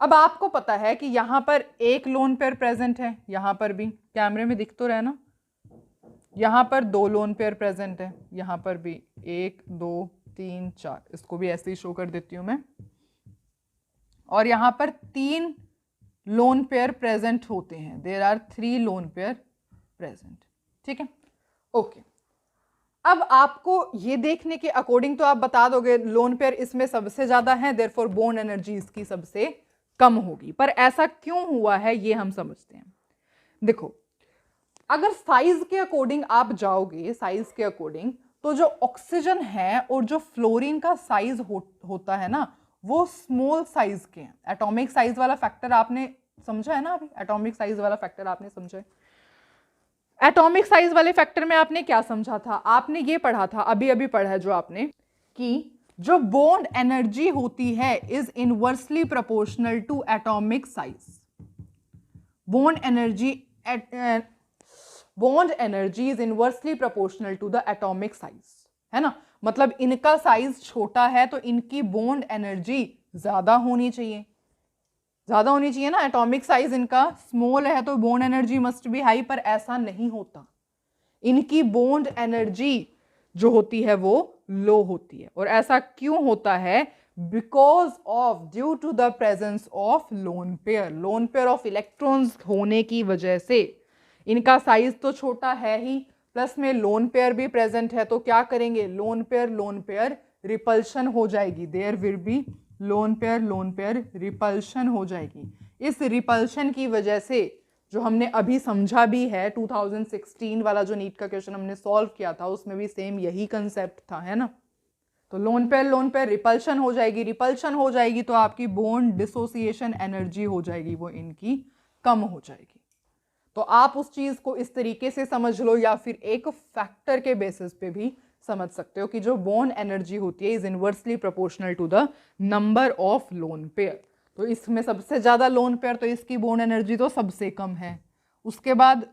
अब आपको पता है कि यहाँ पर एक लोन पेयर प्रेजेंट है, यहाँ पर भी कैमरे में दिख तो रहा है ना, यहाँ पर 2 लोन पेयर प्रेजेंट है, यहाँ पर भी 1 2 3 4, इसको भी ऐसे ही शो कर देती हूँ मैं, और यहाँ पर 3 लोन पेयर प्रेजेंट होते हैं। There are 3 lone pair present. ठीक है, ओके, अब आपको ये देखने के अकॉर्डिंग तो आप बता दोगे लोन पेयर इसमें सबसे ज्यादा है, देयरफॉर बॉन्ड एनर्जी इसकी सबसे कम होगी। पर ऐसा क्यों हुआ है ये हम समझते हैं। देखो, अगर साइज के अकॉर्डिंग आप जाओगे, साइज के अकॉर्डिंग, तो जो ऑक्सीजन है और जो फ्लोरीन का साइज होता है ना, वो स्मॉल साइज के हैं। एटॉमिक साइज वाला फैक्टर आपने समझा है ना, अभी एटॉमिक साइज वाला फैक्टर आपने समझा है। एटॉमिक साइज वाले फैक्टर में आपने क्या समझा था, आपने ये पढ़ा था, अभी अभी पढ़ा है जो आपने, कि जो बॉन्ड एनर्जी होती है is inversely proportional to atomic size. Bond energy is inversely proportional to the atomic size, है ना। मतलब इनका साइज छोटा है तो इनकी बॉन्ड एनर्जी ज्यादा होनी चाहिए, ज्यादा होनी चाहिए ना। एटॉमिक साइज इनका स्मॉल है तो bond energy must be high, पर ऐसा नहीं होता। इनकी बॉन्ड एनर्जी जो होती है वो लो होती है। और ऐसा क्यों होता है, because of due to the presence of lone pair. Lone pair of electrons होने की वजह से इनका साइज तो छोटा है ही, प्लस में लोन पेयर भी प्रेजेंट है, तो क्या करेंगे, लोन पेयर रिपल्शन हो जाएगी। There will be lone pair repulsion हो जाएगी। इस रिपल्शन की वजह से जो हमने अभी समझा भी है, 2016 वाला जो नीट का क्वेश्चन हमने सॉल्व किया था उसमें भी सेम यही कंसेप्ट था, है ना। तो लोन पेयर रिपल्शन हो जाएगी, रिपल्शन हो जाएगी तो आपकी बॉन्ड डिसोसिएशन एनर्जी हो जाएगी, वो इनकी कम हो जाएगी। तो आप उस चीज को इस तरीके से समझ लो, या फिर एक फैक्टर के बेसिस पे भी समझ सकते हो कि जो बॉन्ड एनर्जी होती है is inversely proportional to the number of lone pair. तो इसमें सबसे ज्यादा लोन पेयर, तो इसकी बॉन्ड एनर्जी तो सबसे कम है। उसके बाद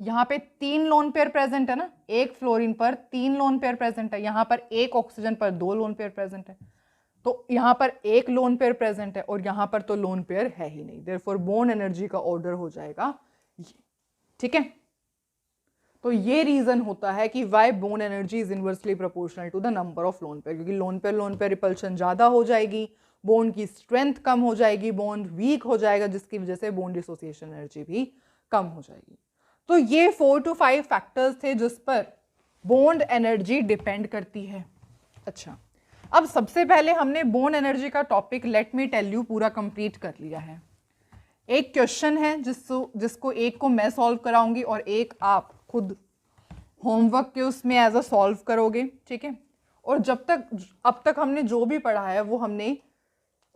यहाँ पे 3 लोन पेयर प्रेजेंट है ना, एक फ्लोरीन पर 3 लोन पेयर प्रेजेंट है, यहाँ पर एक ऑक्सीजन पर 2 लोन पेयर प्रेजेंट है, तो यहाँ पर एक लोन पेयर प्रेजेंट है और यहाँ पर तो लोन पेयर है ही नहीं। देयरफॉर बॉन्ड एनर्जी का ऑर्डर हो जाएगा ये। ठीक है, तो ये रीजन होता है कि why bond energy is inversely proportional to the number of lone pair, क्योंकि लोन पेयर रिपल्शन ज्यादा हो जाएगी, बॉन्ड की स्ट्रेंथ कम हो जाएगी, बॉन्ड वीक हो जाएगा, जिसकी वजह से बॉन्ड डिसोसिएशन एनर्जी भी कम हो जाएगी। तो ये 4 to 5 फैक्टर्स थे जिस पर बॉन्ड एनर्जी डिपेंड करती है। अच्छा, अब सबसे पहले हमने बॉन्ड एनर्जी का topic let me tell you पूरा कंप्लीट कर लिया है। एक क्वेश्चन है जिसको एक को मैं सॉल्व कराऊंगी और एक आप खुद होमवर्क के उसमें एज अ सॉल्व करोगे। ठीक है, और अब तक हमने जो भी पढ़ा है वो हमने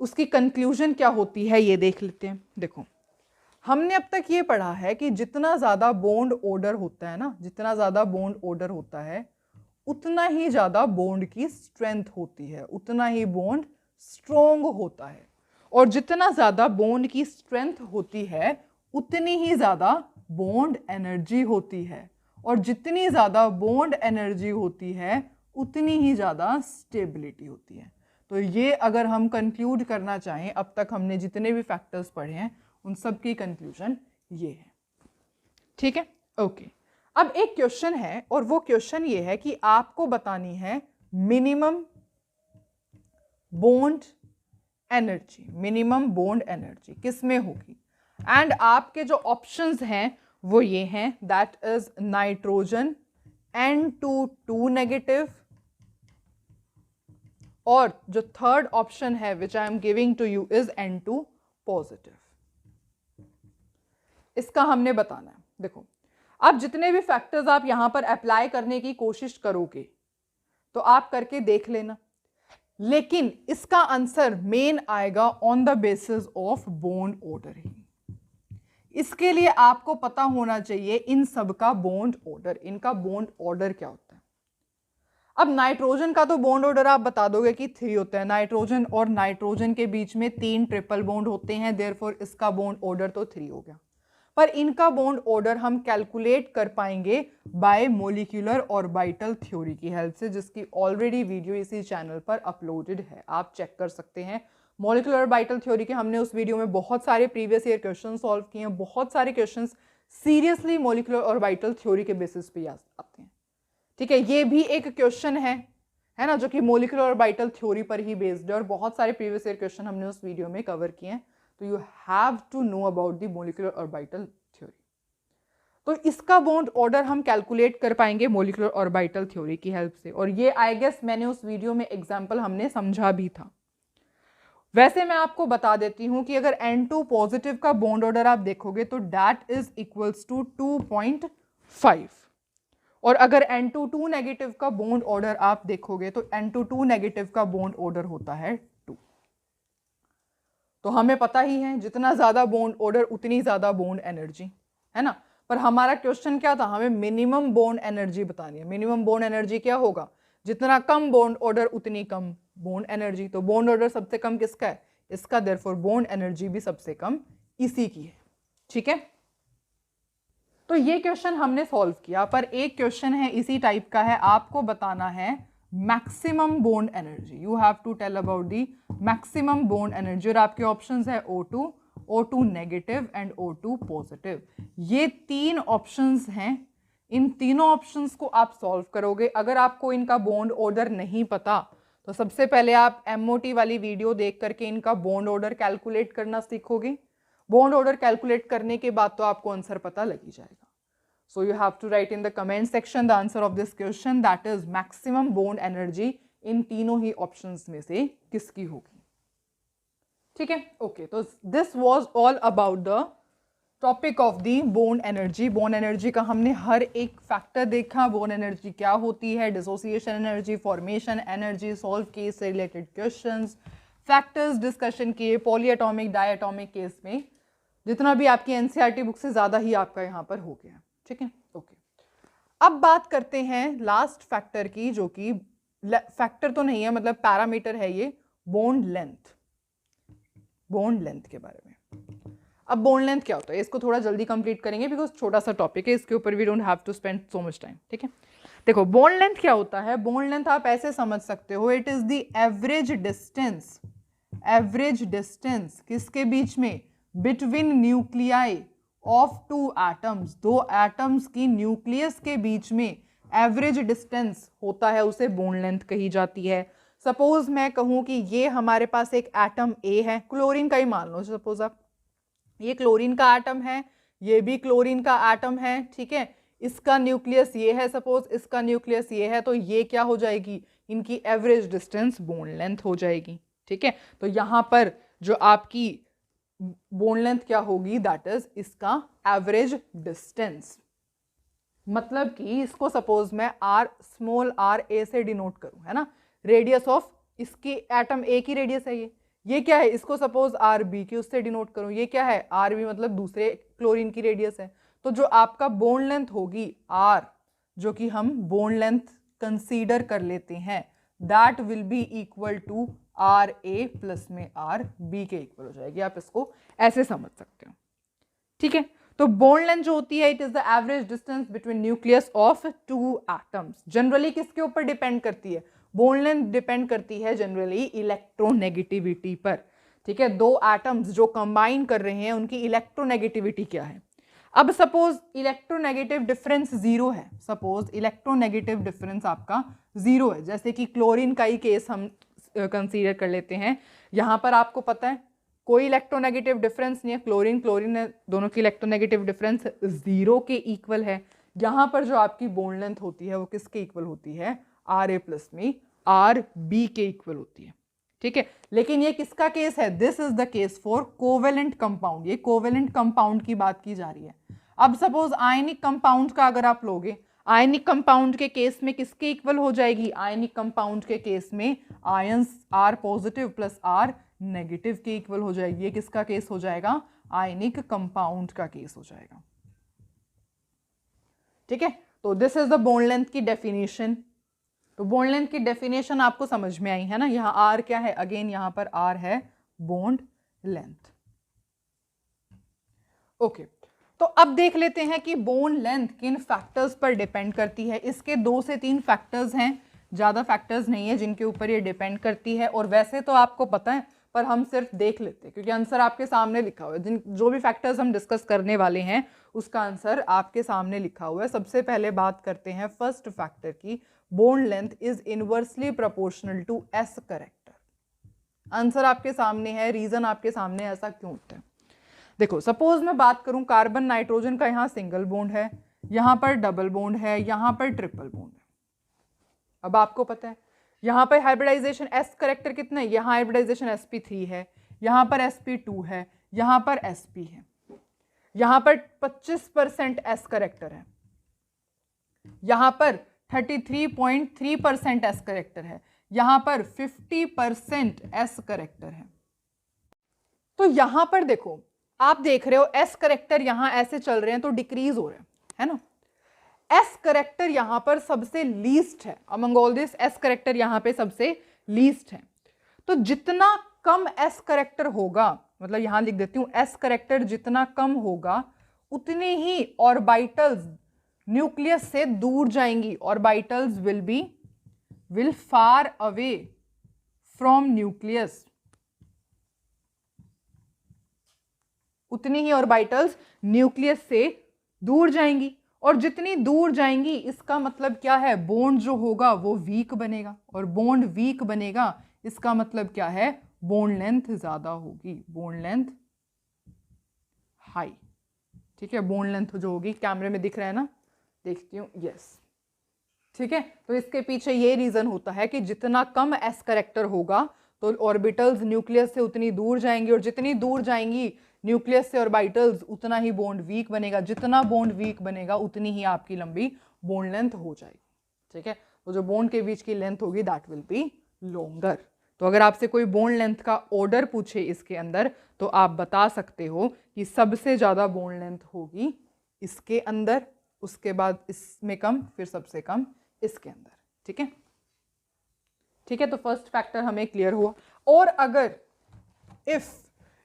उसकी कंक्लूजन क्या होती है ये देख लेते हैं। देखो, हमने अब तक ये पढ़ा है कि जितना ज्यादा बॉन्ड ऑर्डर होता है ना, जितना ज्यादा बॉन्ड ऑर्डर होता है उतना ही ज्यादा बॉन्ड की स्ट्रेंथ होती है, उतना ही बॉन्ड स्ट्रोंग होता है। और जितना ज्यादा बॉन्ड की स्ट्रेंथ होती है उतनी ही ज्यादा बॉन्ड एनर्जी होती है, और जितनी ज़्यादा बॉन्ड एनर्जी होती है उतनी ही ज़्यादा स्टेबिलिटी होती है। तो ये अगर हम कंक्लूड करना चाहें, अब तक हमने जितने भी फैक्टर्स पढ़े हैं उन सब की कंक्लूजन ये है। ठीक है, ओके। अब एक क्वेश्चन है और वो क्वेश्चन ये है कि आपको बतानी है minimum bond energy. Minimum bond energy किस में होगी? एंड आपके जो ऑप्शंस हैं वो ये हैं, that is nitrogen N2 negative, और जो थर्ड ऑप्शन है which I am giving to you is N2 positive. इसका हमने बताना है। देखो, अब जितने भी फैक्टर्स आप यहां पर अप्लाई करने की कोशिश करोगे तो आप करके देख लेना, लेकिन इसका आंसर मेन आएगा on the basis of bond order ही। इसके लिए आपको पता होना चाहिए इन सब का बॉन्ड ऑर्डर, इनका बॉन्ड ऑर्डर क्या होता है। अब नाइट्रोजन का तो बॉन्ड ऑर्डर आप बता दोगे कि 3 होता है। नाइट्रोजन और नाइट्रोजन के बीच में 3 ट्रिपल बॉन्ड होते हैं, देयरफॉर इसका बॉन्ड ऑर्डर तो 3 हो गया। पर इनका बॉन्ड ऑर्डर हम कैलकुलेट कर पाएंगे बाय मॉलिक्यूलर ऑर्बिटल थ्योरी की हेल्प से, जिसकी ऑलरेडी वीडियो इसी चैनल पर अपलोडेड है, आप चेक कर सकते हैं। मॉलिक्यूलर ऑर्बिटल थ्योरी के हमने उस वीडियो में बहुत सारे प्रीवियस ईयर क्वेश्चन सॉल्व किए हैं। बहुत सारे questions seriously molecular orbital theory के बेसिस पे आते हैं। ठीक है, ये भी एक क्वेश्चन है ना, जो कि मॉलिक्यूलर ऑर्बिटल थ्योरी पर ही बेस्ड है, और बहुत सारे प्रीवियस ईयर क्वेश्चन हमने उस वीडियो में कवर किए हैं। तो you have to know about the molecular orbital theory. तो इसका बॉन्ड ऑर्डर हम कैलकुलेट कर पाएंगे मॉलिक्यूलर ऑर्बिटल थ्योरी की हेल्प से, और ये आई गेस मैंने उस वीडियो में एग्जांपल हमने समझा भी था। वैसे मैं आपको बता देती हूं कि अगर N2 पॉजिटिव का बॉन्ड ऑर्डर आप देखोगे तो दैट इज इक्वल्स टू 2.5, और अगर N2 नेगेटिव का बॉन्ड ऑर्डर आप देखोगे तो N2 नेगेटिव का बॉन्ड ऑर्डर होता है 2। तो हमें पता ही है जितना ज्यादा बॉन्ड ऑर्डर उतनी ज्यादा बॉन्ड एनर्जी, है ना। पर हमारा क्वेश्चन क्या था, हमें मिनिमम बॉन्ड एनर्जी बतानी है। मिनिमम बॉन्ड एनर्जी क्या होगा? जितना कम बॉन्ड ऑर्डर उतनी कम बॉन्ड एनर्जी। तो बॉन्ड ऑर्डर सबसे कम किसका है? इसका, देयरफॉर बॉन्ड एनर्जी भी सबसे कम इसी की है। ठीक है, तो ये क्वेश्चन हमने सॉल्व किया। पर एक क्वेश्चन है इसी टाइप का है, आपको बताना है maximum bond energy. You have to tell about the maximum bond energy, और आपके ऑप्शंस है O2, O2 negative and O2 positive. ये 3 ऑप्शंस हैं, इन तीनों ऑप्शंस को आप सॉल्व करोगे। अगर आपको इनका बॉन्ड ऑर्डर नहीं पता तो सबसे पहले आप MOT वाली वीडियो देख करके इनका बॉन्ड ऑर्डर कैलकुलेट करना सीखोगे। बॉन्ड ऑर्डर कैलकुलेट करने के बाद तो आपको आंसर पता लग ही जाएगा। So you have to write in the comment section the answer of this question, that is maximum bond energy in तीनों ही ऑप्शंस में से किसकी होगी। ठीक है, ओके। तो this was all about the topic of the bond energy. Bond energy का हमने हर एक फैक्टर देखा, बॉन्ड एनर्जी क्या होती है, dissociation energy, formation energy, solve case से रिलेटेड क्वेश्चंस, फैक्टर्स डिस्कशन किए, polyatomic diatomic case में जितना भी आपकी NCERT बुक से ज़्यादा ही आपका यहाँ पर हो गया। ठीक है, ओके। अब बात करते हैं लास्ट फैक्टर की, जो कि फैक्टर तो नहीं है, मतलब पैरामीटर है ये, बॉन्ड लेंथ। बॉन्ड लेंथ के बारे में। अब बॉन्ड लेंथ क्या होता है, इसको थोड़ा जल्दी कंप्लीट करेंगे बिकॉज छोटा सा टॉपिक है, इसके ऊपर we don't have to spend so much time. ठीक है, देखो बॉन्ड लेंथ क्या होता है। बॉन्ड लेंथ आप ऐसे समझ सकते हो, it is the average distance, average distance किसके बीच में? Between nuclei of 2 atoms, 2 atoms की न्यूक्लियस के बीच में एवरेज डिस्टेंस होता है, उसे बॉन्ड लेंथ कही जाती है। सपोज मैं कहूं कि ये हमारे पास एक एटम A है, क्लोरीन का ही मान लो, सपोज आप, ये क्लोरीन का एटम है, ये भी क्लोरीन का एटम है। ठीक है, इसका न्यूक्लियस ये है, सपोज इसका न्यूक्लियस ये है, तो ये क्या हो जाएगी? इनकी एवरेज डिस्टेंस बॉन्ड लेंथ हो जाएगी। ठीक है, तो यहां पर जो आपकी बॉन्ड लेंथ क्या होगी, दैट इज इसका एवरेज डिस्टेंस। मतलब कि इसको सपोज मैं स्मॉल r a से डिनोट करूं, है ना, रेडियस ऑफ इसकी एटम A की रेडियस है ये क्या है, इसको सपोज RB की उससे डिनोट करूं, ये क्या है RB, मतलब दूसरे क्लोरीन की रेडियस है। तो जो आपका बॉन्ड लेंथ होगी R, जो कि हम बॉन्ड लेंथ कंसीडर कर लेते हैं, that will be equal to RA plus में RB के इक्वल हो जाएगी। आप इसको ऐसे समझ सकते हो। ठीक है, तो बॉन्ड लेंथ जो होती है it is the average distance between nucleus of two atoms. Generally किसके ऊपर डिपेंड करती है? बॉन्ड लेंथ डिपेंड करती है जनरली इलेक्ट्रोनेगेटिविटी पर। ठीक है, दो एटम्स जो कंबाइन कर रहे हैं उनकी इलेक्ट्रोनेगेटिविटी क्या है। अब सपोज इलेक्ट्रोनेगेटिव डिफरेंस जीरो है, सपोज इलेक्ट्रोनेगेटिव डिफरेंस आपका जीरो है, जैसे कि क्लोरीन का ही केस हम कंसीडर कर लेते हैं। यहां पर आपको पता है कोई इलेक्ट्रोनेगेटिव डिफरेंस नहीं है, क्लोरीन क्लोरीन है, दोनों की इलेक्ट्रोनेगेटिव डिफरेंस जीरो के इक्वल है। यहां पर जो आपकी बॉन्ड लेंथ होती है वो किसके इक्वल होती है? आर ए प्लस में आर बी के इक्वल होती है। ठीक है, लेकिन ये किसका केस है? This is the case for covalent compound. ये कोवेलेंट कंपाउंड की बात की जा रही है। अब सपोज आयनिक कंपाउंड का अगर आप लोगे, आयनिक कंपाउंड के केस में किसके इक्वल हो जाएगी? आयनिक कंपाउंड के केस में ions r positive plus r negative के इक्वल हो जाएगी। ये किसका केस हो जाएगा? आयनिक कंपाउंड का केस हो जाएगा। ठीक है, तो this is the bond length की डेफिनेशन। तो बॉन्ड लेंथ की डेफिनेशन आपको समझ में आई है ना। यहां आर क्या है? अगेन यहां पर आर है बॉन्ड लेंथ। ओके, तो अब देख लेते हैं कि बॉन्ड लेंथ किन फैक्टर्स पर डिपेंड करती है। इसके 2 से 3 फैक्टर्स हैं, ज़्यादा फैक्टर्स नहीं है जिनके ऊपर ये डिपेंड करती है। और वैसे तो आपको पता है पर हम सिर्फ देख लेते हैं क्योंकि आंसर आपके सामने लिखा हुआ है। जिन जो भी फैक्टर्स हम डिस्कस करने वाले हैं उसका आंसर आपके सामने लिखा हुआ है। सबसे पहले बात करते हैं फर्स्ट फैक्टर की। Bond length is inversely proportional to s character. Answer आपके सामने है, रीजन आपके सामने, ऐसा क्यों होता है। देखो सपोज मैं बात करूं कार्बन नाइट्रोजन का, यहां सिंगल बॉन्ड है, यहां पर डबल बॉन्ड है, यहां पर ट्रिपल बॉन्ड है। अब आपको पता है यहां पर हाइब्रिडाइजेशन एस करेक्टर कितना है? यहां हाइब्रिडाइजेशन sp3 है, यहां पर sp2 है, यहां पर sp है, यहां पर 25% एस करेक्टर है, यहां पर 33.3% एस करेक्टर है, यहां पर 50% एस करेक्टर है। तो यहां पर देखो आप देख रहे हो एस करेक्टर यहां ऐसे चल रहे हैं तो डिक्रीज हो रहे हैं, है ना। एस करेक्टर यहां पर सबसे लीस्ट है among all this, S character यहां पे सबसे लीस्ट है। तो जितना कम एस करेक्टर होगा, मतलब यहां लिख देती हूं, एस करेक्टर जितना कम होगा उतने ही ऑर्बिटल्स न्यूक्लियस से दूर जाएंगी। Orbitals will far away from nucleus, उतनी ही ऑर्बिटल्स न्यूक्लियस से दूर जाएंगी। और जितनी दूर जाएंगी इसका मतलब क्या है? बॉन्ड जो होगा वो वीक बनेगा, और बॉन्ड वीक बनेगा इसका मतलब क्या है? बॉन्ड लेंथ ज्यादा होगी, बॉन्ड लेंथ हाई। ठीक है, बॉन्ड लेंथ जो होगी, कैमरे में दिख रहा है ना, देखती हूँ, यस। ठीक है, तो इसके पीछे ये रीजन होता है कि जितना कम एस करेक्टर होगा तो ऑर्बिटल्स न्यूक्लियस से उतनी दूर जाएंगी, और जितनी दूर जाएंगी न्यूक्लियस से ऑर्बिटल्स उतना ही बॉन्ड वीक बनेगा। जितना बॉन्ड वीक बनेगा उतनी ही आपकी लंबी बॉन्ड लेंथ हो जाएगी। ठीक है, तो जो बॉन्ड के बीच की लेंथ होगी दैट विल बी लॉन्गर। तो अगर आपसे कोई बॉन्ड लेंथ का ऑर्डर पूछे इसके अंदर तो आप बता सकते हो कि सबसे ज्यादा बॉन्ड लेंथ होगी इसके अंदर, उसके बाद इसमें कम, फिर सबसे कम इसके अंदर। ठीक है, ठीक है, तो फर्स्ट फैक्टर हमें क्लियर हुआ। और अगर इफ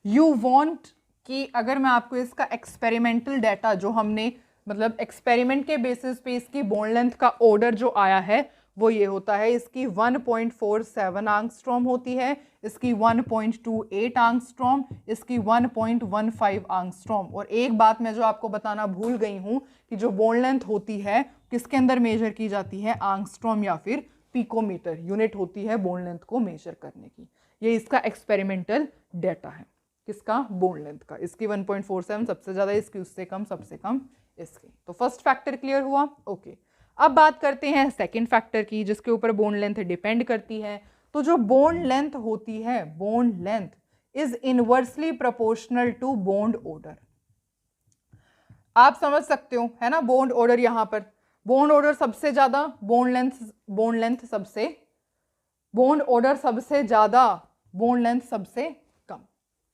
यू वांट कि अगर मैं आपको इसका एक्सपेरिमेंटल डाटा जो हमने मतलब एक्सपेरिमेंट के बेसिस पे इसकी बॉन्ड लेंथ का ऑर्डर जो आया है वो ये होता है, इसकी 1.47 आंगस्ट्रॉम होती है, इसकी 1.28 आंगस्ट्रॉम, इसकी 1.15 आंगस्ट्रॉम। और एक बात मैं जो आपको बताना भूल गई हूं कि जो बॉन्ड लेंथ होती है किसके अंदर मेजर की जाती है? आंगस्ट्रॉम या फिर पिकोमीटर यूनिट होती है बॉन्ड लेंथ को मेजर करने की। ये इसका एक्सपेरिमेंटल डाटा है, किसका? बॉन्ड लेंथ का। इसकी 1.47 सबसे ज्यादा, इसकी उससे कम, सबसे कम इसकी। तो फर्स्ट फैक्टर क्लियर हुआ। ओके, अब बात करते हैं सेकंड फैक्टर की जिसके ऊपर बॉन्ड लेंथ डिपेंड करती है। तो जो बॉन्ड लेंथ होती है, bond length is inversely proportional to bond order. आप समझ सकते हो, है ना, बॉन्ड ऑर्डर। यहां पर बॉन्ड ऑर्डर सबसे ज्यादा, बॉन्ड लेंथ सबसे, बॉन्ड ऑर्डर सबसे ज्यादा, बॉन्ड लेंथ सबसे कम।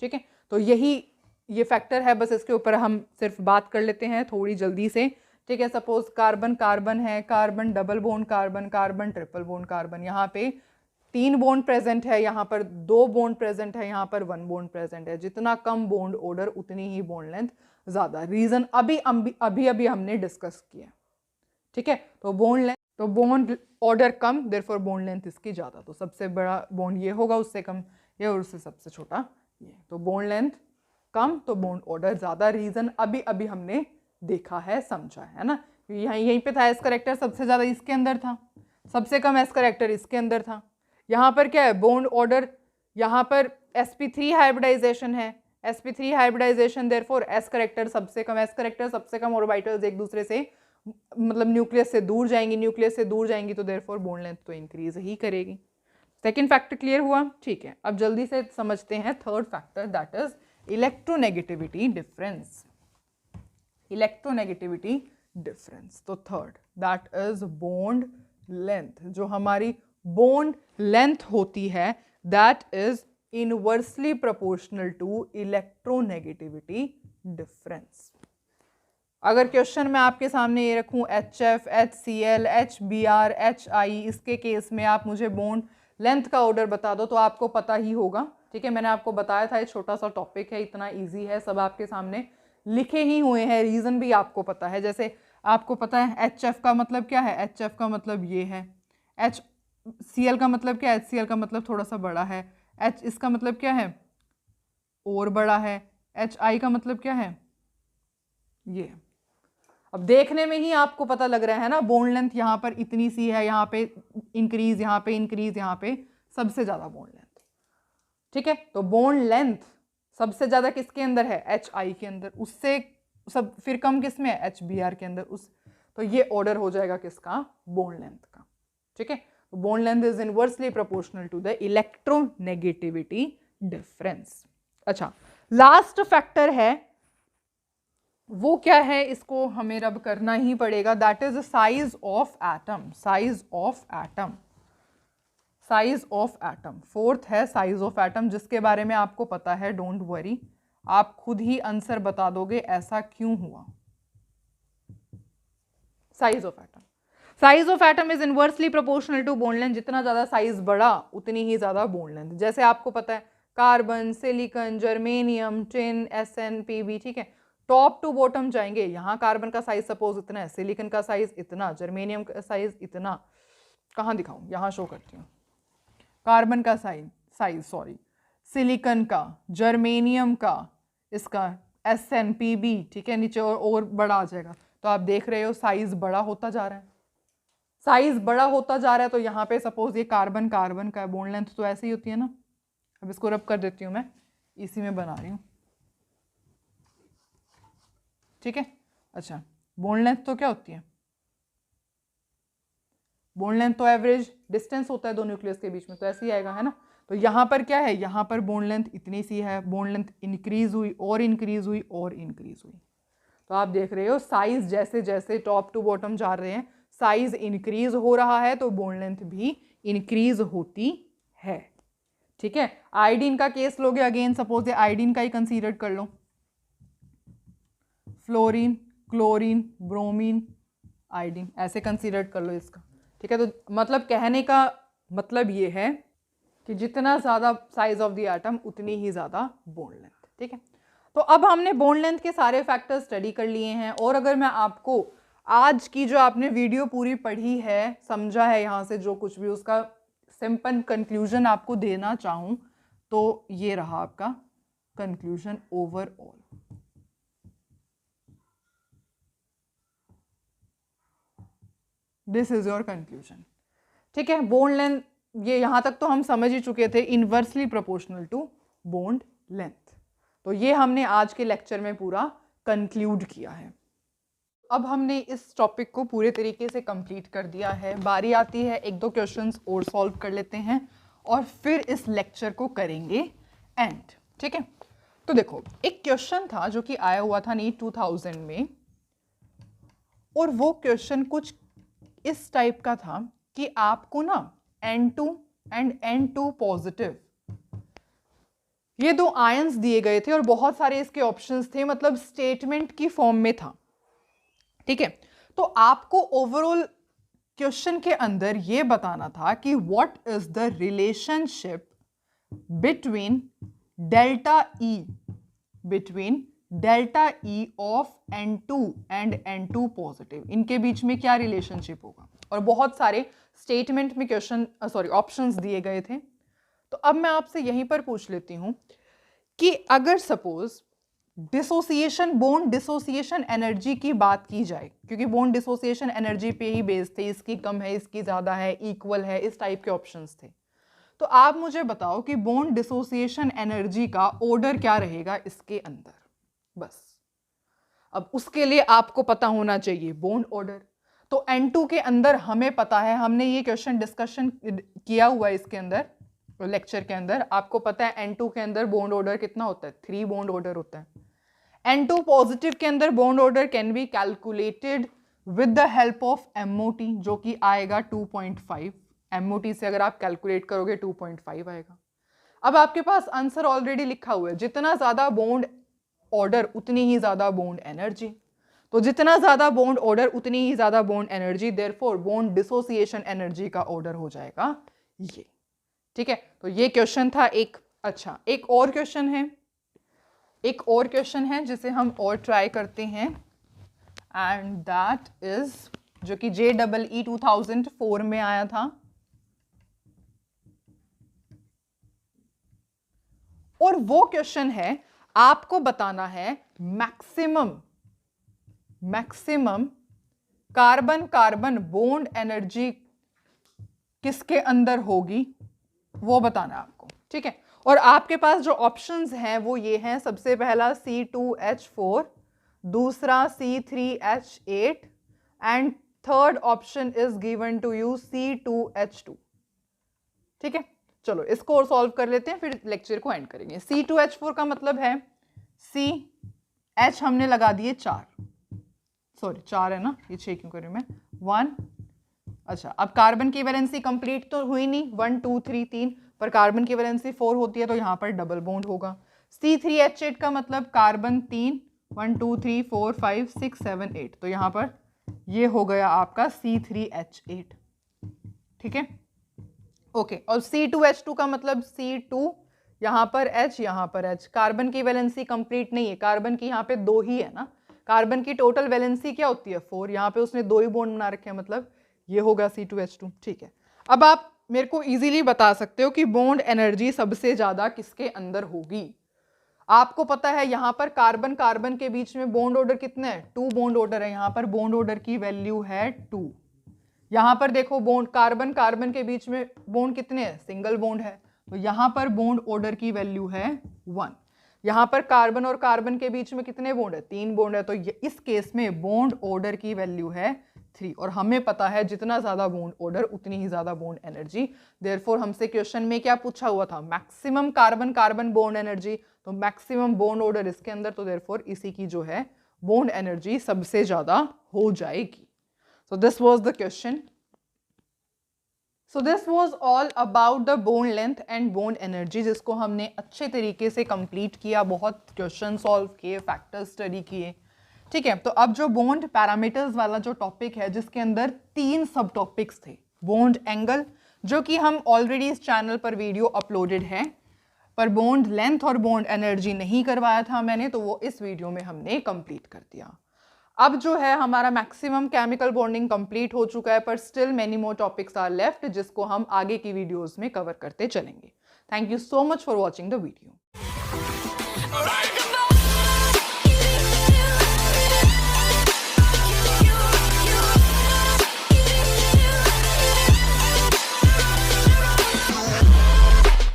ठीक है, तो यही ये फैक्टर है, बस इसके ऊपर हम सिर्फ बात कर लेते हैं थोड़ी जल्दी से। ठीक है, सपोज कार्बन कार्बन है, carbon double bond carbon, carbon triple bond carbon, यहाँ पे 3 बॉन्ड प्रेजेंट है, यहाँ पर 2 बॉन्ड प्रेजेंट है, यहाँ पर 1 बॉन्ड प्रेजेंट है। जितना कम बॉन्ड ऑर्डर उतनी ही बॉन्ड लेंथ ज़्यादा। रीज़न अभी अभी हमने डिस्कस किया, ठीक है। तो बॉन्ड ऑर्डर कम, देयरफॉर बॉन्ड लेंथ इसकी ज़्यादा। तो सबसे बड़ा बॉन्ड ये होगा, उससे कम ये, और उससे सबसे छोटा ये। तो बॉन्ड लेंथ कम तो बॉन्ड ऑर्डर ज़्यादा। रीज़न अभी हमने देखा है, समझा है ना। यहीं पे था एस करेक्टर सबसे ज़्यादा इसके अंदर था, सबसे कम एस करेक्टर इसके अंदर था। यहाँ पर क्या है, बॉन्ड ऑर्डर, यहाँ पर sp3 हाइब्रिडाइजेशन है, sp3 hybridisation, therefore S character सबसे कम, एस करेक्टर सबसे कम, ऑर्बिटल्स एक दूसरे से मतलब न्यूक्लियस से दूर जाएंगी, न्यूक्लियस से दूर जाएंगी, तो देयरफॉर बॉन्ड लेंथ तो इंक्रीज ही करेगी। सेकेंड फैक्टर क्लियर हुआ, ठीक है। अब जल्दी से समझते हैं third factor, that is electronegativity difference. Electronegativity difference, तो third that is bond length. जो हमारी बॉन्ड लेंथ होती है that is inversely proportional to electronegativity difference. अगर क्वेश्चन में आपके सामने ये रखूं HF, HCl, HBr, HI, इसके केस में आप मुझे बॉन्ड लेंथ का ऑर्डर बता दो तो आपको पता ही होगा, ठीक है। मैंने आपको बताया था ये छोटा सा टॉपिक है, इतना इजी है, सब आपके सामने लिखे ही हुए हैं, रीज़न भी आपको पता है। जैसे आपको पता है HF का मतलब क्या है, HF का मतलब ये है, HCl का मतलब क्या है, HCl का मतलब थोड़ा सा बड़ा है, H इसका मतलब क्या है, और बड़ा है, HI का मतलब क्या है, ये। अब देखने में ही आपको पता लग रहा है ना, बॉन्ड लेंथ यहाँ पर इतनी सी है, यहाँ पे इंक्रीज, यहाँ पे इंक्रीज, यहाँ पे सबसे ज्यादा बॉन्ड लेंथ, ठीक है। तो बॉन्ड लेंथ सबसे ज्यादा किसके अंदर है, HI के अंदर, उससे सब फिर कम किस में है, HBr के अंदर। उस तो ये ऑर्डर हो जाएगा किसका, बॉन्ड लेंथ का, ठीक है। तो bond length is inversely proportional to the electronegativity difference. अच्छा, लास्ट फैक्टर है, वो क्या है, इसको हमें रब करना ही पड़ेगा, that is size of atom. Size of atom, size of atom fourth है, साइज ऑफ एटम, जिसके बारे में आपको पता है, डोंट वरी, आप खुद ही आंसर बता दोगे ऐसा क्यों हुआ। Size of atom, size of atom is inversely proportional to bond length. जितना ज्यादा साइज बढ़ा उतनी ही ज्यादा बॉन्ड लेंथ। जैसे आपको पता है carbon, silicon, germanium, tin, SN, PB, ठीक है, टॉप टू बॉटम जाएंगे। यहाँ कार्बन का साइज सपोज इतना है, सिलिकॉन का साइज इतना, जर्मेनियम का साइज इतना, कहाँ दिखाऊं, यहाँ शो करती हूँ। कार्बन का साइज सिलिकॉन का, जर्मेनियम का, इसका SN, PB, ठीक है, नीचे और बड़ा आ जाएगा। तो आप देख रहे हो साइज बड़ा होता जा रहा है, साइज बड़ा होता जा रहा है। तो यहाँ पे सपोज ये कार्बन का बॉन्ड लेंथ तो ऐसे ही होती है ना। अब इसको रब कर देती हूँ मैं, इसी में बना रही हूँ, ठीक है। अच्छा, बॉन्ड लेंथ तो क्या होती है, बॉन्ड लेंथ तो एवरेज डिस्टेंस होता है दो न्यूक्लियस के बीच में, तो ऐसे ही आएगा, है ना। तो यहाँ पर क्या है, यहाँ पर बॉन्ड लेंथ इतनी सी है, बॉन्ड लेंथ इंक्रीज हुई और इंक्रीज हुई और इंक्रीज हुई। तो आप देख रहे हो साइज जैसे जैसे टॉप टू बॉटम जा रहे हैं, साइज इंक्रीज हो रहा है, तो बॉन्ड लेंथ भी इंक्रीज होती है, ठीक है। आयोडीन का केस लोगे, अगेन सपोज ये आयोडीन का ही कंसीडर कर लो, फ्लोरीन, क्लोरीन, ब्रोमीन, आयोडीन, ऐसे कंसीडर कर लो इसका, ठीक है। तो मतलब कहने का मतलब ये है कि जितना ज़्यादा साइज ऑफ द एटम उतनी ही ज़्यादा बॉन्ड लेंथ, ठीक है। तो अब हमने बॉन्ड लेंथ के सारे फैक्टर्स स्टडी कर लिए हैं। और अगर मैं आपको आज की जो आपने वीडियो पूरी पढ़ी है, समझा है, यहाँ से जो कुछ भी, उसका सिंपल कंक्लूजन आपको देना चाहूँ तो ये रहा आपका conclusion overall. This is your conclusion, ठीक है। बॉन्ड लेंथ ये यहाँ तक तो हम समझ ही चुके थे, inversely proportional to bond length. तो ये हमने आज के लेक्चर में पूरा कंक्लूड किया है। अब हमने इस टॉपिक को पूरे तरीके से कंप्लीट कर दिया है। बारी आती है एक दो क्वेश्चंस और सॉल्व कर लेते हैं और फिर इस लेक्चर को करेंगे एंड, ठीक है। तो देखो, एक क्वेश्चन था जो कि आया हुआ था नीट 2000 में, और वो क्वेश्चन कुछ इस टाइप का था कि आपको ना N2 एंड N2 पॉजिटिव, ये दो आयंस दिए गए थे और बहुत सारे इसके ऑप्शंस थे, मतलब स्टेटमेंट की फॉर्म में था, ठीक है। तो आपको ओवरऑल क्वेश्चन के अंदर ये बताना था कि what is the relationship between delta E delta E of N2 and N2 positive, इनके बीच में क्या रिलेशनशिप होगा। और बहुत सारे स्टेटमेंट में क्वेश्चन ऑप्शंस दिए गए थे। तो अब मैं आपसे यहीं पर पूछ लेती हूं कि अगर suppose dissociation, bone dissociation energy की बात की जाए, क्योंकि बोन डिसोसिएशन एनर्जी पे ही बेस्ड थे, इसकी कम है, इसकी ज़्यादा है, इक्वल है, इस टाइप के ऑप्शंस थे। तो आप मुझे बताओ कि बोन डिसोसिएशन एनर्जी का ऑर्डर क्या रहेगा इसके अंदर, बस। अब उसके लिए आपको पता होना चाहिए बॉन्ड ऑर्डर। तो N2 के अंदर हमें पता है, हमने ये क्वेश्चन डिस्कशन किया हुआ है इसके अंदर, लेक्चर के अंदर। आपको पता है N2 के अंदर बॉन्ड ऑर्डर कितना होता है, 3 बॉन्ड ऑर्डर होता है। N2 पॉजिटिव के अंदर bond order can be calculated with the help of MOT, जो कि आएगा 2.5। MOT से अगर आप कैलकुलेट करोगे 2.5 आएगा। अब आपके पास आंसर ऑलरेडी लिखा हुआ है, जितना ज्यादा बॉन्ड ऑर्डर उतनी ही ज्यादा बॉन्ड एनर्जी। तो जितना ज्यादा बॉन्ड ऑर्डर उतनी ही ज्यादा bond energy, therefore bond dissociation energy का ऑर्डर हो जाएगा ये। ठीक है, तो ये क्वेश्चन था एक। अच्छा, एक और क्वेश्चन है, एक और क्वेश्चन है जिसे हम और ट्राई करते हैं, एंड दैट इज, जो कि JEE 2004 में आया था। और वो क्वेश्चन है, आपको बताना है maximum carbon carbon bond energy किसके अंदर होगी, वो बताना है आपको। ठीक है, और आपके पास जो ऑप्शंस हैं वो ये हैं, सबसे पहला C2H4, दूसरा C3H8 and third option is given to you C2H2। ठीक है, चलो इसको सॉल्व कर लेते हैं, फिर लेक्चर को एंड करेंगे। C2H4 का मतलब है H हमने लगा दिए 4, सॉरी 4 है ना, ये 6 क्यों कर रही हूं मैं, 1। अच्छा, अब कार्बन की वैलेंसी कंप्लीट तो हुई नहीं, 1 2 3 3, पर कार्बन की वैलेंसी 4 होती है, तो यहाँ पर डबल बॉन्ड होगा। C3H8 का मतलब कार्बन 3, 1 2 3 4 5 6 7 8, तो यहाँ पर ये हो गया आपका C3H8। ठीक है, ओके। और C2H2 का मतलब C2, यहाँ पर H, यहाँ पर H। कार्बन की वैलेंसी कंप्लीट नहीं है, कार्बन की यहाँ पे 2 ही है ना, कार्बन की टोटल वैलेंसी क्या होती है 4, यहाँ पे उसने 2 ही बॉन्ड बना रखे हैं, मतलब ये होगा C2H2। ठीक है, अब आप मेरे को इजीली बता सकते हो कि बॉन्ड एनर्जी सबसे ज्यादा किसके अंदर होगी। आपको पता है यहाँ पर कार्बन कार्बन के बीच में बॉन्ड ऑर्डर कितने हैं, 2 बॉन्ड ऑर्डर है, यहाँ पर बॉन्ड ऑर्डर की वैल्यू है 2। यहाँ पर देखो बॉन्ड कार्बन कार्बन के बीच में बॉन्ड कितने हैं, सिंगल बॉन्ड है, तो यहाँ पर बॉन्ड ऑर्डर की वैल्यू है 1। यहाँ पर कार्बन और कार्बन के बीच में कितने बॉन्ड है, 3 बॉन्ड है, तो इस केस में बॉन्ड ऑर्डर की वैल्यू है 3। और हमें पता है जितना ज्यादा बॉन्ड ऑर्डर उतनी ही ज्यादा बॉन्ड एनर्जी। देयरफॉर हमसे क्वेश्चन में क्या पूछा हुआ था, maximum carbon carbon bond energy, तो मैक्सिमम बॉन्ड ऑर्डर इसके अंदर, तो देयरफॉर इसी की जो है बॉन्ड एनर्जी सबसे ज्यादा हो जाएगी। सो this was the question. So this was all about the bond length and bond energy, जिसको हमने अच्छे तरीके से कंप्लीट किया, बहुत क्वेश्चन सॉल्व किए, फैक्टर स्टडी किए। ठीक है, तो अब जो बॉन्ड पैरामीटर्स वाला जो टॉपिक है, जिसके अंदर 3 सब टॉपिक्स थे, बॉन्ड एंगल, जो कि हम ऑलरेडी इस चैनल पर वीडियो अपलोडेड है, पर बॉन्ड लेंथ और बॉन्ड एनर्जी नहीं करवाया था मैंने, तो वो इस वीडियो में हमने कंप्लीट कर दिया। अब जो है हमारा मैक्सिमम केमिकल बॉन्डिंग कंप्लीट हो चुका है, पर still many more topics are left, जिसको हम आगे की वीडियोस में कवर करते चलेंगे। Thank you so much for watching the video.